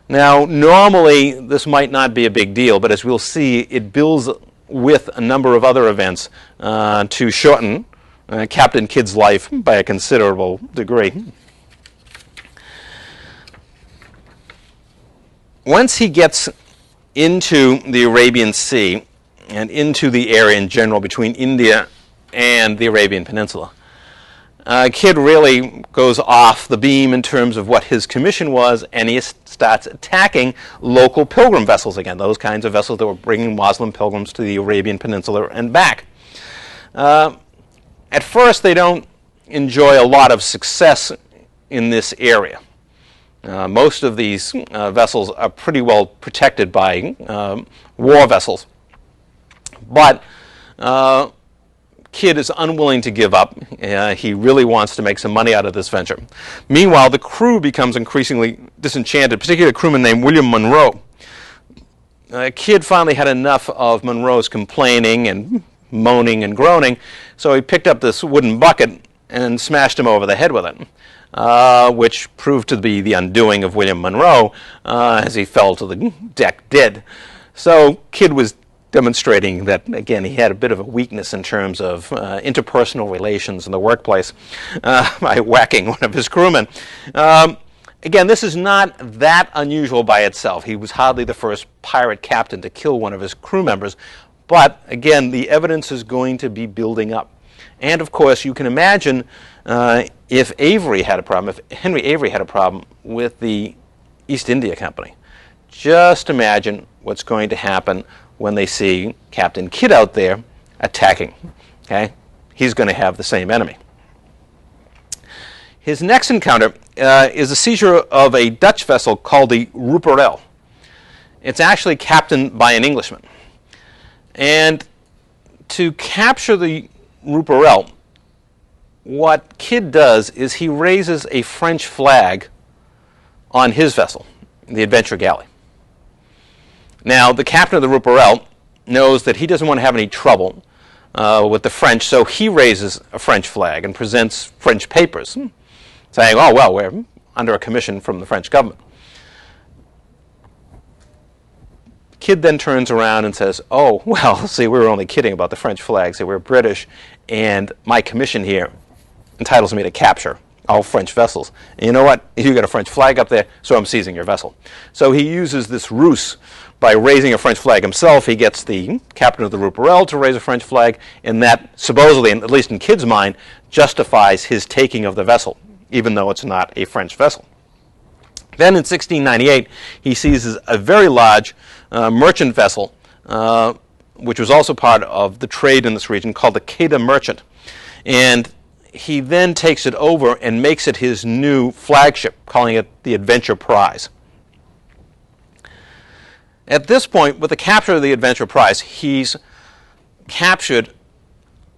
Now, normally, this might not be a big deal, but as we'll see, it builds with a number of other events to shorten Captain Kidd's life by a considerable degree. Once he gets into the Arabian Sea and into the area in general between India and the Arabian Peninsula, Kidd really goes off the beam in terms of what his commission was, and he starts attacking local pilgrim vessels again, those kinds of vessels that were bringing Muslim pilgrims to the Arabian Peninsula and back. At first, they don't enjoy a lot of success in this area. Most of these vessels are pretty well protected by war vessels. But Kidd is unwilling to give up. He really wants to make some money out of this venture. Meanwhile, the crew becomes increasingly disenchanted, particularly a crewman named William Monroe. Kidd finally had enough of Monroe's complaining and moaning and groaning, so he picked up this wooden bucket and smashed him over the head with it. Which proved to be the undoing of William Monroe as he fell to the deck dead. So Kidd was demonstrating that, again, he had a bit of a weakness in terms of interpersonal relations in the workplace by whacking one of his crewmen. Again, this is not that unusual by itself. He was hardly the first pirate captain to kill one of his crew members, but again, the evidence is going to be building up. And of course, you can imagine if Avery had a problem, if Henry Avery had a problem with the East India Company. Just imagine what's going to happen when they see Captain Kidd out there attacking. Okay? He's going to have the same enemy. His next encounter is the seizure of a Dutch vessel called the Ruparel. It's actually captained by an Englishman. And to capture the Ruparel, what Kidd does is he raises a French flag on his vessel, the Adventure Galley. Now, the captain of the Ruparel knows that he doesn't want to have any trouble with the French, so he raises a French flag and presents French papers, saying, oh, well, we're under a commission from the French government. Kidd then turns around and says, oh, well, see, we were only kidding about the French flag. See, we're British, and my commission here entitles me to capture all French vessels. And you know what? You got a French flag up there, so I'm seizing your vessel. So he uses this ruse by raising a French flag himself. He gets the captain of the Ruparel to raise a French flag, and that supposedly, at least in Kidd's mind, justifies his taking of the vessel, even though it's not a French vessel. Then in 1698, he seizes a very large merchant vessel, which was also part of the trade in this region, called the Quedagh Merchant. And he then takes it over and makes it his new flagship, calling it the Adventure Prize. At this point, with the capture of the Adventure Prize, he's captured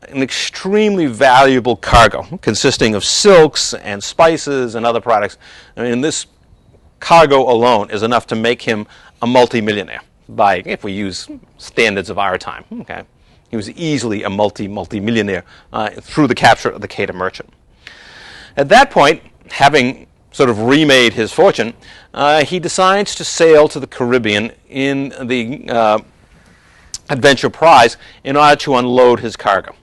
an extremely valuable cargo consisting of silks and spices and other products. I mean, this cargo alone is enough to make him a multimillionaire by, if we use standards of our time. Okay, he was easily a multi-millionaire through the capture of the Quedagh Merchant. At that point, having sort of remade his fortune, he decides to sail to the Caribbean in the Adventure Prize in order to unload his cargo.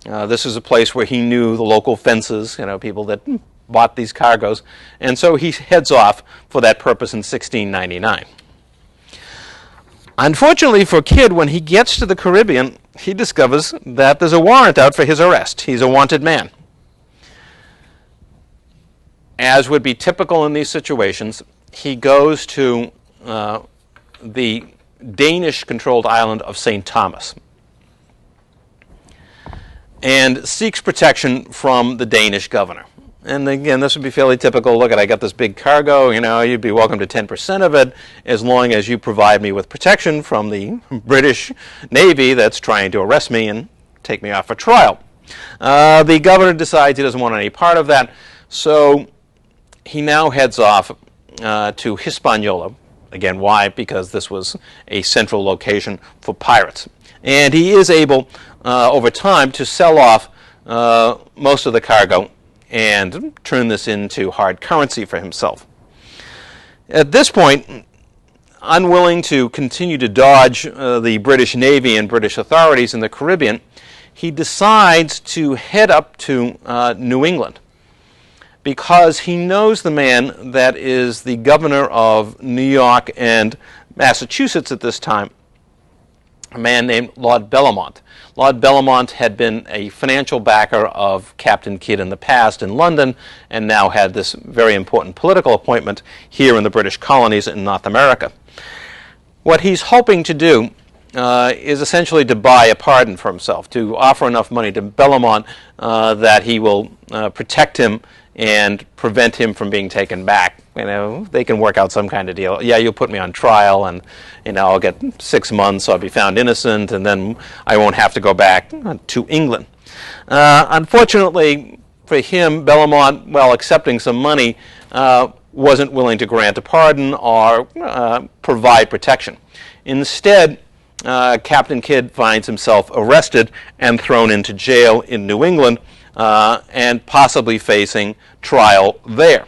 This is a place where he knew the local fences, people that bought these cargoes, and so he heads off for that purpose in 1699. Unfortunately for Kidd, when he gets to the Caribbean, he discovers that there's a warrant out for his arrest. He's a wanted man. As would be typical in these situations, he goes to the Danish-controlled island of St. Thomas and seeks protection from the Danish governor. And again, this would be fairly typical. Look, I got this big cargo, you'd be welcome to 10% of it as long as you provide me with protection from the British Navy that's trying to arrest me and take me off for trial. The governor decides he doesn't want any part of that, so he now heads off to Hispaniola. Again, why? Because this was a central location for pirates. And he is able, over time, to sell off most of the cargo and turn this into hard currency for himself. At this point, unwilling to continue to dodge the British Navy and British authorities in the Caribbean, he decides to head up to New England because he knows the man that is the governor of New York and Massachusetts at this time, a man named Lord Bellomont. Lord Bellomont had been a financial backer of Captain Kidd in the past in London and now had this very important political appointment here in the British colonies in North America. What he's hoping to do is essentially to buy a pardon for himself, to offer enough money to Bellomont that he will protect him and prevent him from being taken back. They can work out some kind of deal. Yeah, you'll put me on trial, and I'll get 6 months, so I'll be found innocent, and then I won't have to go back to England. Unfortunately for him, Bellomont, while accepting some money, wasn't willing to grant a pardon or provide protection. Instead, Captain Kidd finds himself arrested and thrown into jail in New England, and possibly facing trial there.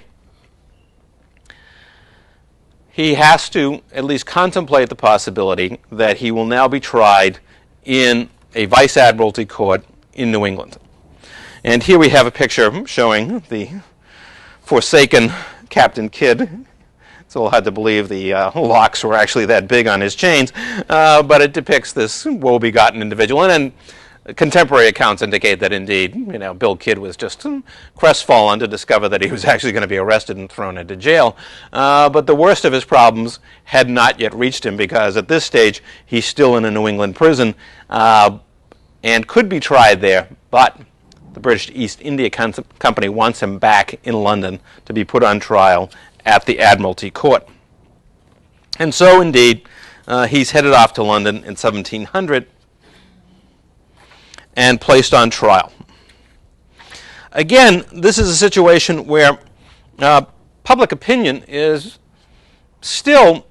He has to at least contemplate the possibility that he will now be tried in a Vice Admiralty court in New England. And here we have a picture showing the forsaken Captain Kidd. It's a little hard to believe the locks were actually that big on his chains, but it depicts this woe-begotten individual. And contemporary accounts indicate that indeed, Bill Kidd was just crestfallen to discover that he was actually going to be arrested and thrown into jail. But the worst of his problems had not yet reached him, because at this stage he's still in a New England prison and could be tried there, but the British East India Company wants him back in London to be put on trial at the Admiralty Court. And so indeed, he's headed off to London in 1700 and placed on trial. Again, this is a situation where public opinion is still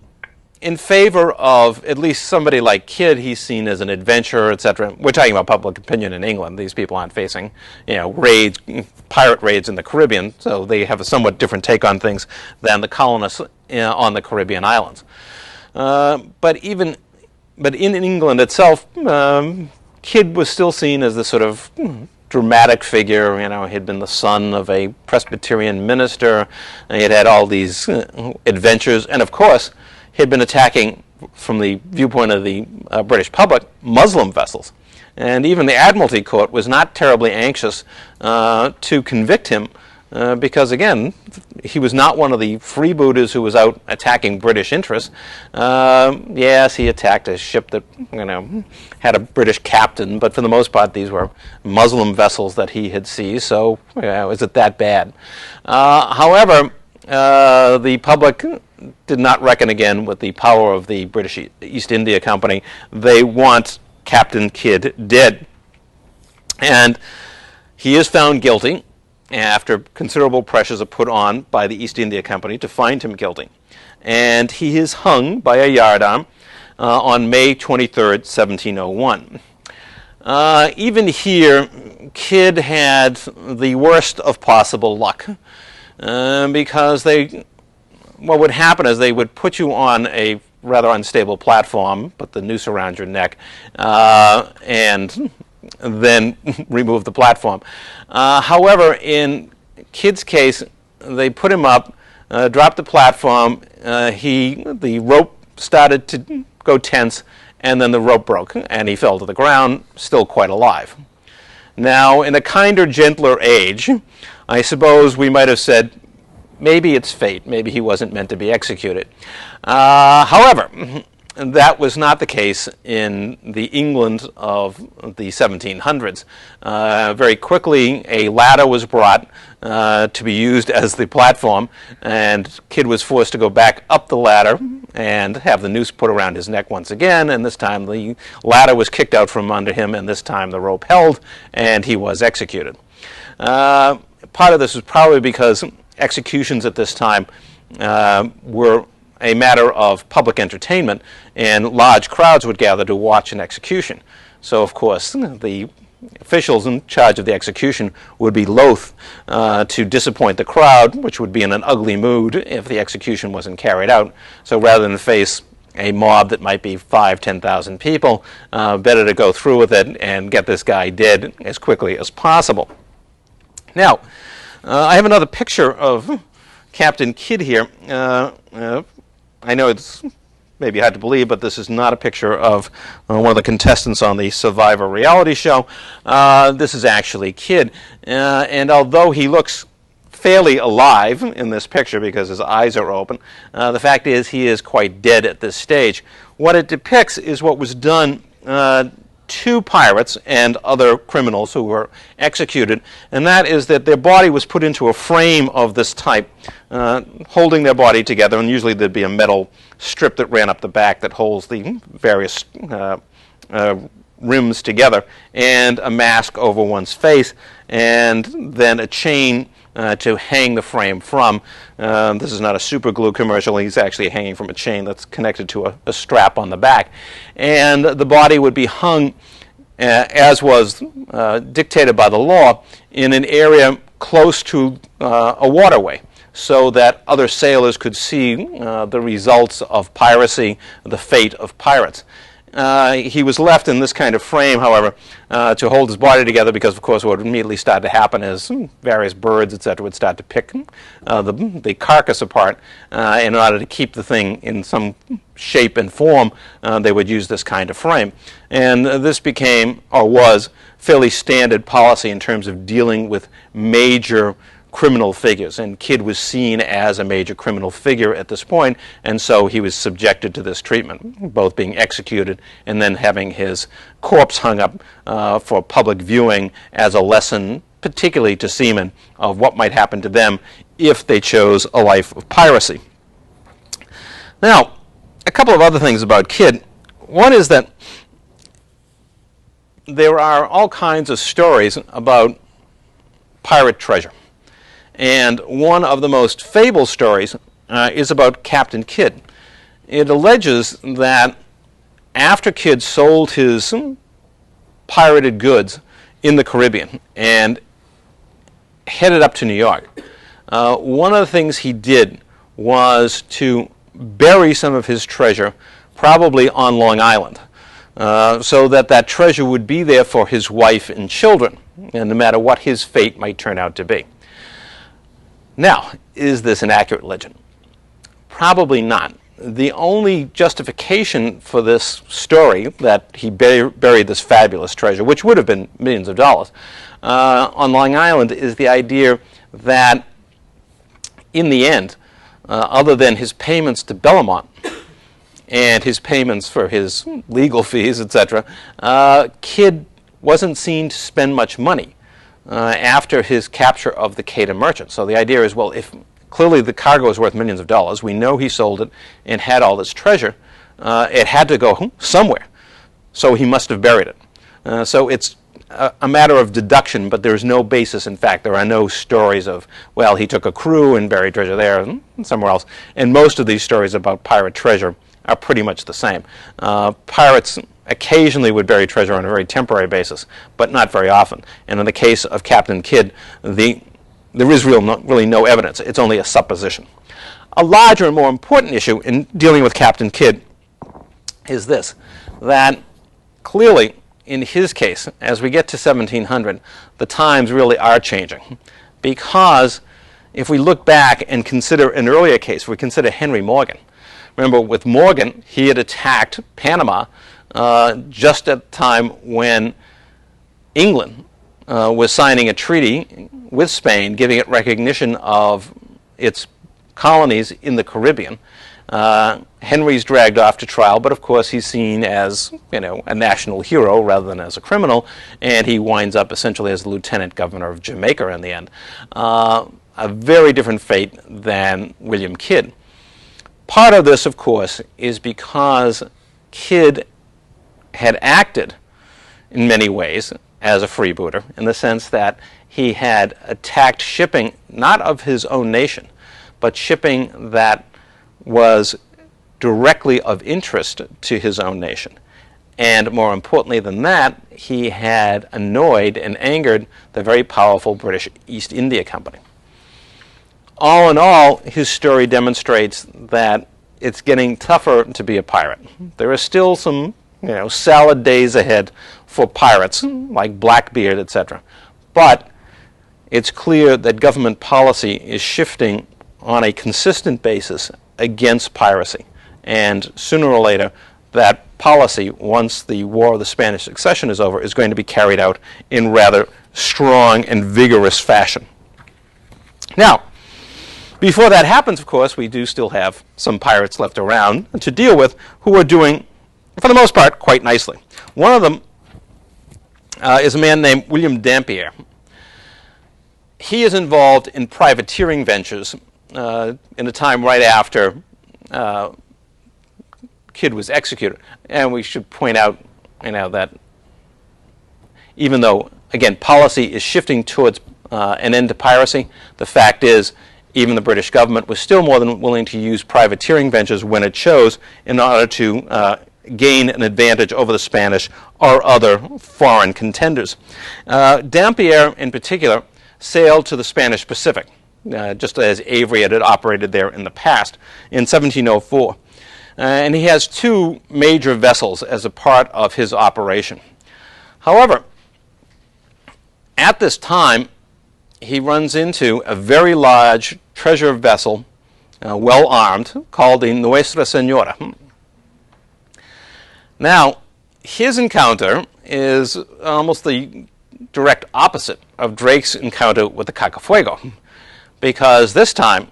in favor of at least somebody like Kidd. He's seen as an adventurer, etc. We're talking about public opinion in England. These people aren't facing, raids, pirate raids in the Caribbean, so they have a somewhat different take on things than the colonists on the Caribbean islands. But in England itself, Kidd was still seen as this sort of dramatic figure. He'd been the son of a Presbyterian minister, and he had had all these adventures, and of course, he'd been attacking, from the viewpoint of the British public, Muslim vessels. And even the Admiralty Court was not terribly anxious to convict him because, again, he was not one of the freebooters who was out attacking British interests. Yes, he attacked a ship that had a British captain, but for the most part these were Muslim vessels that he had seized, so is it that bad? However, the public did not reckon again with the power of the British East India Company. They want Captain Kidd dead. And he is found guilty after considerable pressures are put on by the East India Company to find him guilty. And he is hung by a yardarm on May 23rd, 1701. Even here, Kidd had the worst of possible luck. because what would happen is they would put you on a rather unstable platform, put the noose around your neck, and then remove the platform. However, in Kid's case, they put him up, dropped the platform, the rope started to go tense, and then the rope broke, and he fell to the ground, still quite alive. Now, in a kinder, gentler age, I suppose we might have said, maybe it's fate, maybe he wasn't meant to be executed. However, that was not the case in the England of the 1700s. Very quickly, a ladder was brought to be used as the platform, and Kid was forced to go back up the ladder and have the noose put around his neck once again, and this time the ladder was kicked out from under him, and this time the rope held, and he was executed. Part of this was probably because executions at this time were a matter of public entertainment, and large crowds would gather to watch an execution. So, of course, the officials in charge of the execution would be loath to disappoint the crowd, which would be in an ugly mood if the execution wasn't carried out. So rather than face a mob that might be 5,000 to 10,000 people, better to go through with it and get this guy dead as quickly as possible. Now, I have another picture of Captain Kidd here. I know it's maybe hard to believe, but this is not a picture of one of the contestants on the Survivor reality show. This is actually Kidd. And although he looks fairly alive in this picture because his eyes are open, the fact is he is quite dead at this stage. What it depicts is what was done to pirates and other criminals who were executed, and that is that their body was put into a frame of this type, holding their body together, and usually there'd be a metal strip that ran up the back that holds the various rims together, and a mask over one's face, and then a chain to hang the frame from. This is not a super glue commercial. He's actually hanging from a chain that's connected to a strap on the back. And the body would be hung, as was dictated by the law, in an area close to a waterway, so that other sailors could see the results of piracy, the fate of pirates. He was left in this kind of frame, however, to hold his body together, because, of course, what would immediately start to happen is various birds, etc., would start to pick the carcass apart. In order to keep the thing in some shape and form, they would use this kind of frame. And this became, or was, fairly standard policy in terms of dealing with major criminal figures, and Kidd was seen as a major criminal figure at this point, and so he was subjected to this treatment, both being executed and then having his corpse hung up for public viewing as a lesson, particularly to seamen, of what might happen to them if they chose a life of piracy. Now, a couple of other things about Kidd. One is that there are all kinds of stories about pirate treasure. And one of the most fabled stories is about Captain Kidd. It alleges that after Kidd sold his pirated goods in the Caribbean and headed up to New York, one of the things he did was to bury some of his treasure, probably on Long Island, so that that treasure would be there for his wife and children, and no matter what his fate might turn out to be. Now, is this an accurate legend? Probably not. The only justification for this story, that he buried this fabulous treasure, which would have been millions of dollars, on Long Island, is the idea that in the end, other than his payments to Bellamont and his payments for his legal fees, etc., Kidd wasn't seen to spend much money after his capture of the Quedagh merchant. So the idea is, well, if clearly the cargo is worth millions of dollars, we know he sold it and had all this treasure, it had to go somewhere. So he must have buried it. So it's a matter of deduction, but there's no basis in fact. There are no stories of, well, he took a crew and buried treasure there and somewhere else. And most of these stories about pirate treasure are pretty much the same. Pirates occasionally would bury treasure on a very temporary basis, but not very often. And in the case of Captain Kidd, the there is really no evidence. It's only a supposition. A larger and more important issue in dealing with Captain Kidd is this, that clearly in his case, as we get to 1700, the times really are changing. Because if we look back and consider an earlier case, we consider Henry Morgan. Remember, with Morgan, he had attacked Panama just at the time when England was signing a treaty with Spain, giving it recognition of its colonies in the Caribbean. Henry's dragged off to trial, but of course he's seen as, a national hero rather than as a criminal, and he winds up essentially as the lieutenant governor of Jamaica in the end. A very different fate than William Kidd. Part of this, of course, is because Kidd had acted in many ways as a freebooter, in the sense that he had attacked shipping not of his own nation, but shipping that was directly of interest to his own nation. And more importantly than that, he had annoyed and angered the very powerful British East India Company. All in all, his story demonstrates that it's getting tougher to be a pirate. There are still some, salad days ahead for pirates, like Blackbeard, etc. But it's clear that government policy is shifting on a consistent basis against piracy. And sooner or later, that policy, once the War of the Spanish Succession is over, is going to be carried out in rather strong and vigorous fashion. Now, before that happens, of course, we do still have some pirates left around to deal with who are doing, for the most part, quite nicely. One of them is a man named William Dampier. He is involved in privateering ventures in a time right after Kidd was executed. And we should point out that even though, again, policy is shifting towards an end to piracy, the fact is even the British government was still more than willing to use privateering ventures when it chose in order to gain an advantage over the Spanish or other foreign contenders. Dampier, in particular, sailed to the Spanish Pacific, just as Avery had operated there in the past, in 1704. And he has two major vessels as a part of his operation. However, at this time, he runs into a very large treasure vessel, well armed, called the Nuestra Senora. Now, his encounter is almost the direct opposite of Drake's encounter with the Cacafuego, because this time,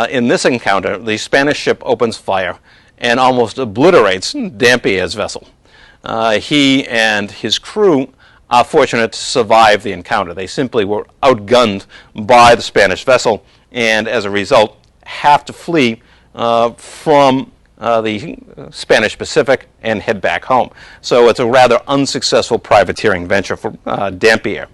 in this encounter, the Spanish ship opens fire and almost obliterates Dampier's vessel. He and his crew are fortunate to survive the encounter. They simply were outgunned by the Spanish vessel, and as a result have to flee from the Spanish Pacific and head back home. So it's a rather unsuccessful privateering venture for Dampier.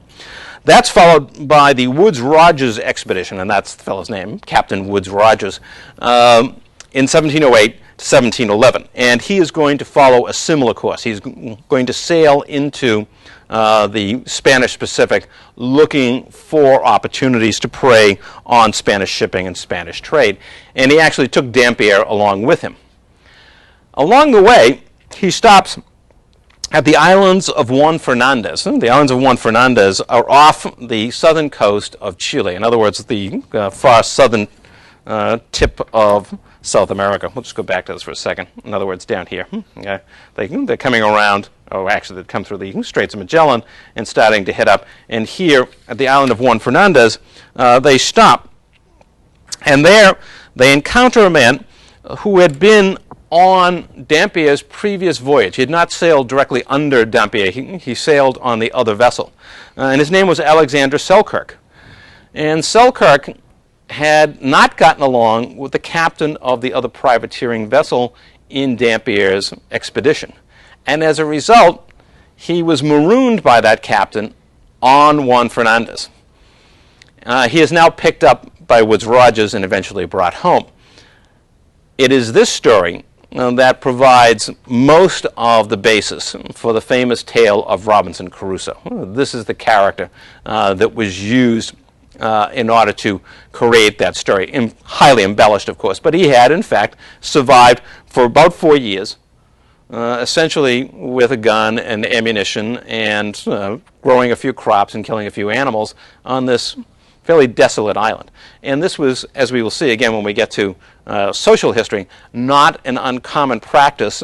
That's followed by the Woodes-Rogers expedition, and that's the fellow's name, Captain Woodes-Rogers, in 1708 to 1711. And he is going to follow a similar course. He's going to sail into the Spanish Pacific looking for opportunities to prey on Spanish shipping and Spanish trade. And he actually took Dampier along with him. Along the way, he stops at the islands of Juan Fernandez. The islands of Juan Fernandez are off the southern coast of Chile. In other words, the far southern tip of South America. We'll just go back to this for a second. In other words, down here. They're coming around, or actually they've come through the Straits of Magellan and starting to head up. And here at the island of Juan Fernandez, they stop. And there they encounter a man who had been on Dampier's previous voyage. He had not sailed directly under Dampier. He sailed on the other vessel. And his name was Alexander Selkirk. And Selkirk had not gotten along with the captain of the other privateering vessel in Dampier's expedition. And as a result, he was marooned by that captain on Juan Fernandez. He is now picked up by Woodes-Rogers and eventually brought home. It is this story that provides most of the basis for the famous tale of Robinson Crusoe. This is the character that was used in order to create that story. Highly embellished, of course, but he had, in fact, survived for about 4 years, essentially with a gun and ammunition and growing a few crops and killing a few animals on this fairly desolate island. And this was, as we will see again when we get to social history, not an uncommon practice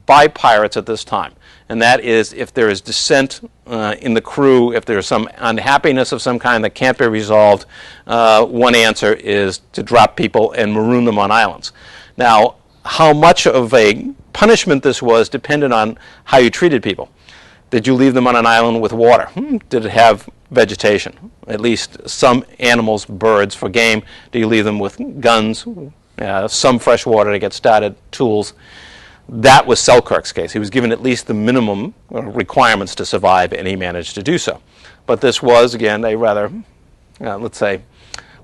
by pirates at this time. And that is, if there is dissent in the crew, if there is some unhappiness of some kind that can't be resolved, one answer is to drop people and maroon them on islands. Now, how much of a punishment this was depended on how you treated people. Did you leave them on an island with water? Did it have vegetation? At least some animals, birds for game. Do you leave them with guns, some fresh water to get started, tools? That was Selkirk's case. He was given at least the minimum requirements to survive, and he managed to do so. But this was, again, a rather, let's say,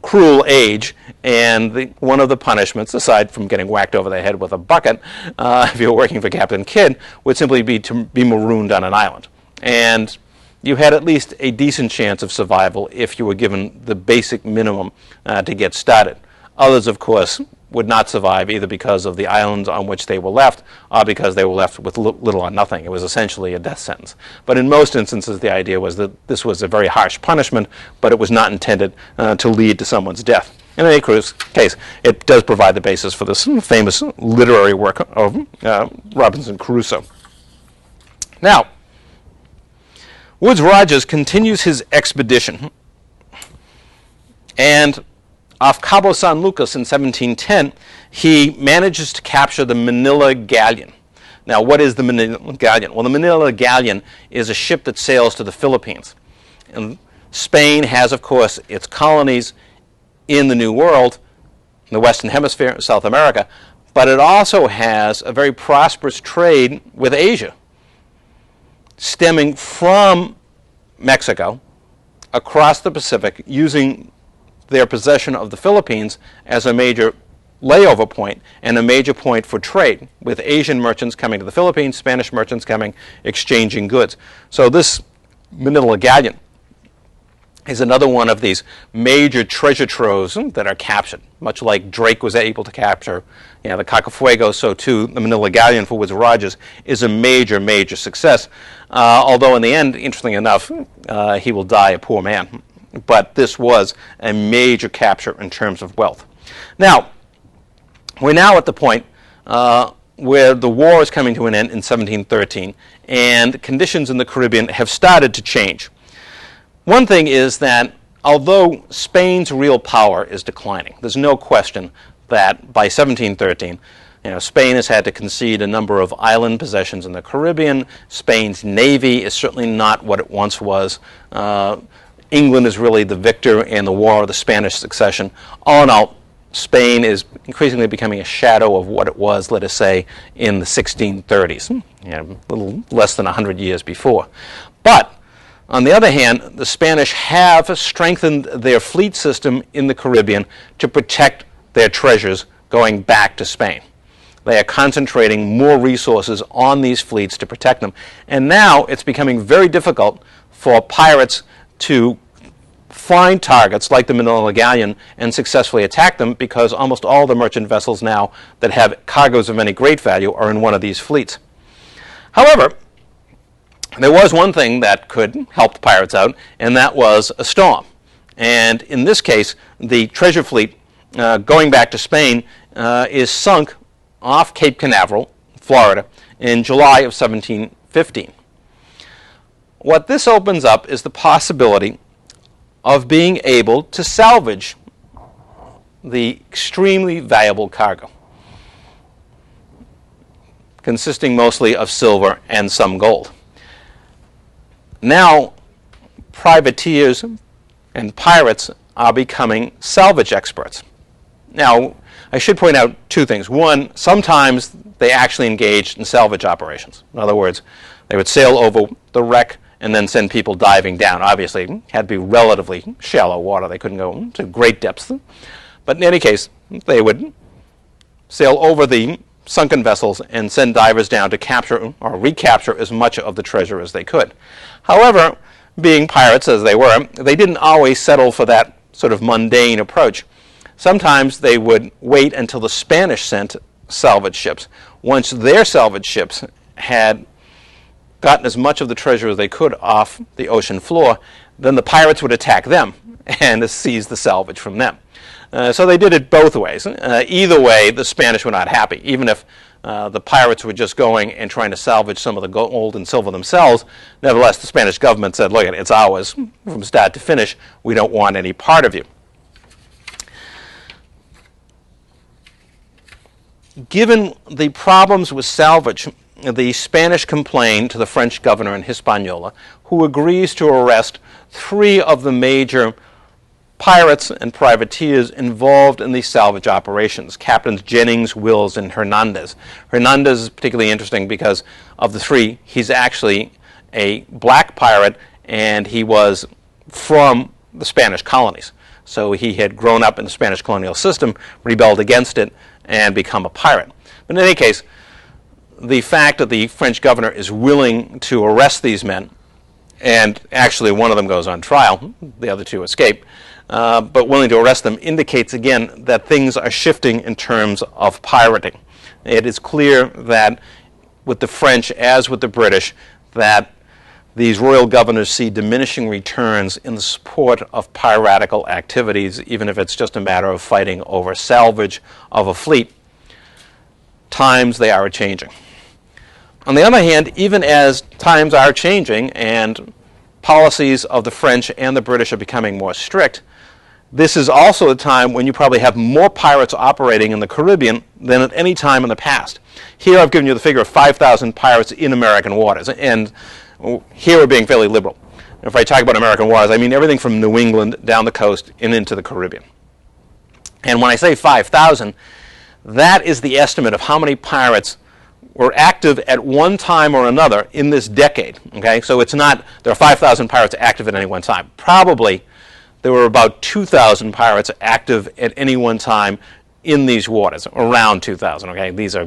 cruel age, and one of the punishments, aside from getting whacked over the head with a bucket, if you were working for Captain Kidd, would simply be to be marooned on an island. And you had at least a decent chance of survival if you were given the basic minimum to get started. Others, of course, would not survive either because of the islands on which they were left or because they were left with little or nothing. It was essentially a death sentence. But in most instances, the idea was that this was a very harsh punishment, but it was not intended to lead to someone's death. In any case, it does provide the basis for this famous literary work of Robinson Crusoe. Now, Woodes Rogers continues his expedition, and off Cabo San Lucas in 1710, he manages to capture the Manila Galleon. Now, what is the Manila Galleon? Well, the Manila Galleon is a ship that sails to the Philippines. And Spain has, of course, its colonies in the New World, in the Western Hemisphere, South America, but it also has a very prosperous trade with Asia, stemming from Mexico across the Pacific, using their possession of the Philippines as a major layover point and a major point for trade, with Asian merchants coming to the Philippines, Spanish merchants coming, exchanging goods. So this Manila Galleon is another one of these major treasure troves that are captured. Much like Drake was able to capture the Cacafuego, so too the Manila Galleon for Woodes Rogers is a major, major success. Although in the end, interestingly enough, he will die a poor man. But this was a major capture in terms of wealth. Now, we're now at the point where the war is coming to an end in 1713, and conditions in the Caribbean have started to change. One thing is that although Spain's real power is declining, there's no question that by 1713, Spain has had to concede a number of island possessions in the Caribbean. Spain's navy is certainly not what it once was. England is really the victor in the War of the Spanish Succession. All in all, Spain is increasingly becoming a shadow of what it was, let us say, in the 1630s, a little less than 100 years before. But on the other hand, the Spanish have strengthened their fleet system in the Caribbean to protect their treasures going back to Spain. They are concentrating more resources on these fleets to protect them. And now it's becoming very difficult for pirates to find targets like the Manila Galleon and successfully attack them, because almost all the merchant vessels now that have cargoes of any great value are in one of these fleets. However, there was one thing that could help the pirates out, and that was a storm. And in this case, the treasure fleet going back to Spain is sunk off Cape Canaveral, Florida, in July of 1715. What this opens up is the possibility of being able to salvage the extremely valuable cargo, consisting mostly of silver and some gold. Now, privateers and pirates are becoming salvage experts. Now, I should point out two things. One, sometimes they actually engaged in salvage operations. In other words, they would sail over the wreck and then send people diving down. Obviously, it had to be relatively shallow water. They couldn't go to great depths. But in any case, they would sail over the sunken vessels and send divers down to capture or recapture as much of the treasure as they could. However, being pirates as they were, they didn't always settle for that sort of mundane approach. Sometimes they would wait until the Spanish sent salvage ships. Once their salvage ships had gotten as much of the treasure as they could off the ocean floor, then the pirates would attack them and seize the salvage from them. So they did it both ways. Either way, the Spanish were not happy. Even if the pirates were just going and trying to salvage some of the gold and silver themselves, nevertheless, the Spanish government said, look, it's ours from start to finish. We don't want any part of you. Given the problems with salvage, the Spanish complained to the French governor in Hispaniola, who agrees to arrest 3 of the major pirates and privateers involved in these salvage operations, Captains Jennings, Wills, and Hernandez. Hernandez is particularly interesting because of the 3, he's actually a black pirate, and he was from the Spanish colonies. So he had grown up in the Spanish colonial system, rebelled against it, and become a pirate. But in any case, the fact that the French governor is willing to arrest these men, and actually one of them goes on trial, the other 2 escape, but willing to arrest them, indicates again that things are shifting in terms of pirating. It is clear that with the French, as with the British, that these royal governors see diminishing returns in the support of piratical activities, even if it's just a matter of fighting over salvage of a fleet. Times they are changing. On the other hand, even as times are changing and policies of the French and the British are becoming more strict, this is also a time when you probably have more pirates operating in the Caribbean than at any time in the past. Here I've given you the figure of 5,000 pirates in American waters, and here we're being fairly liberal. If I talk about American waters, I mean everything from New England down the coast and into the Caribbean. And when I say 5,000, that is the estimate of how many pirates were active at one time or another in this decade. Okay, so it's not there are 5,000 pirates active at any one time. Probably there were about 2,000 pirates active at any one time in these waters, around 2,000. Okay, these are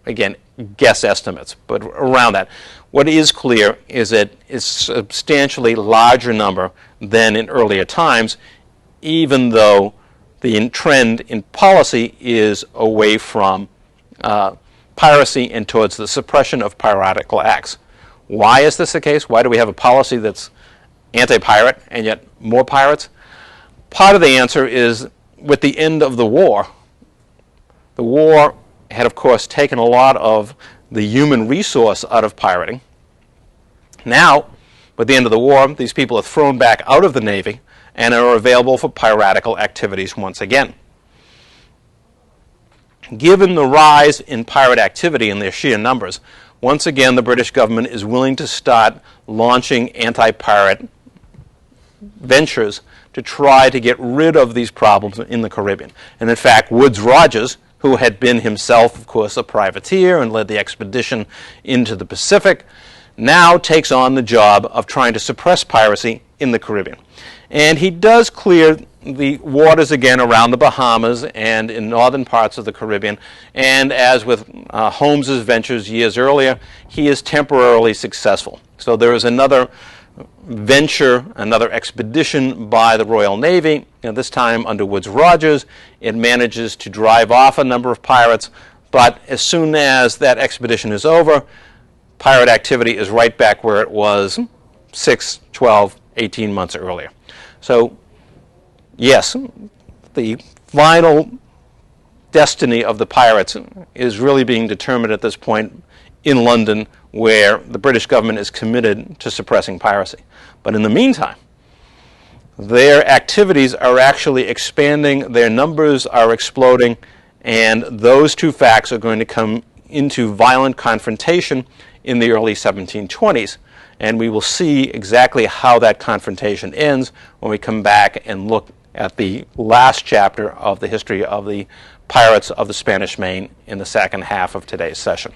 again guess estimates, but around that. What is clear is that it's a substantially larger number than in earlier times, even though the trend in policy is away from piracy and towards the suppression of piratical acts. Why is this the case? Why do we have a policy that's anti-pirate and yet more pirates? Part of the answer is with the end of the war had, of course, taken a lot of the human resource out of pirating. Now, with the end of the war, these people are thrown back out of the Navy and are available for piratical activities once again. Given the rise in pirate activity in their sheer numbers, once again the British government is willing to start launching anti-pirate ventures to try to get rid of these problems in the Caribbean. And in fact, Woodes Rogers, who had been himself, of course, a privateer and led the expedition into the Pacific, now takes on the job of trying to suppress piracy in the Caribbean. And he does clear the waters again around the Bahamas and in northern parts of the Caribbean. And as with Holmes's ventures years earlier, he is temporarily successful. So there is another venture, another expedition by the Royal Navy, and this time under Woodes Rogers. It manages to drive off a number of pirates, but as soon as that expedition is over, pirate activity is right back where it was 6, 12, 18 months earlier. So, yes, the final destiny of the pirates is really being determined at this point in London, where the British government is committed to suppressing piracy. But in the meantime, their activities are actually expanding, their numbers are exploding, and those two facts are going to come into violent confrontation in the early 1720s. And we will see exactly how that confrontation ends when we come back and look at the last chapter of the history of the pirates of the Spanish Main in the second half of today's session.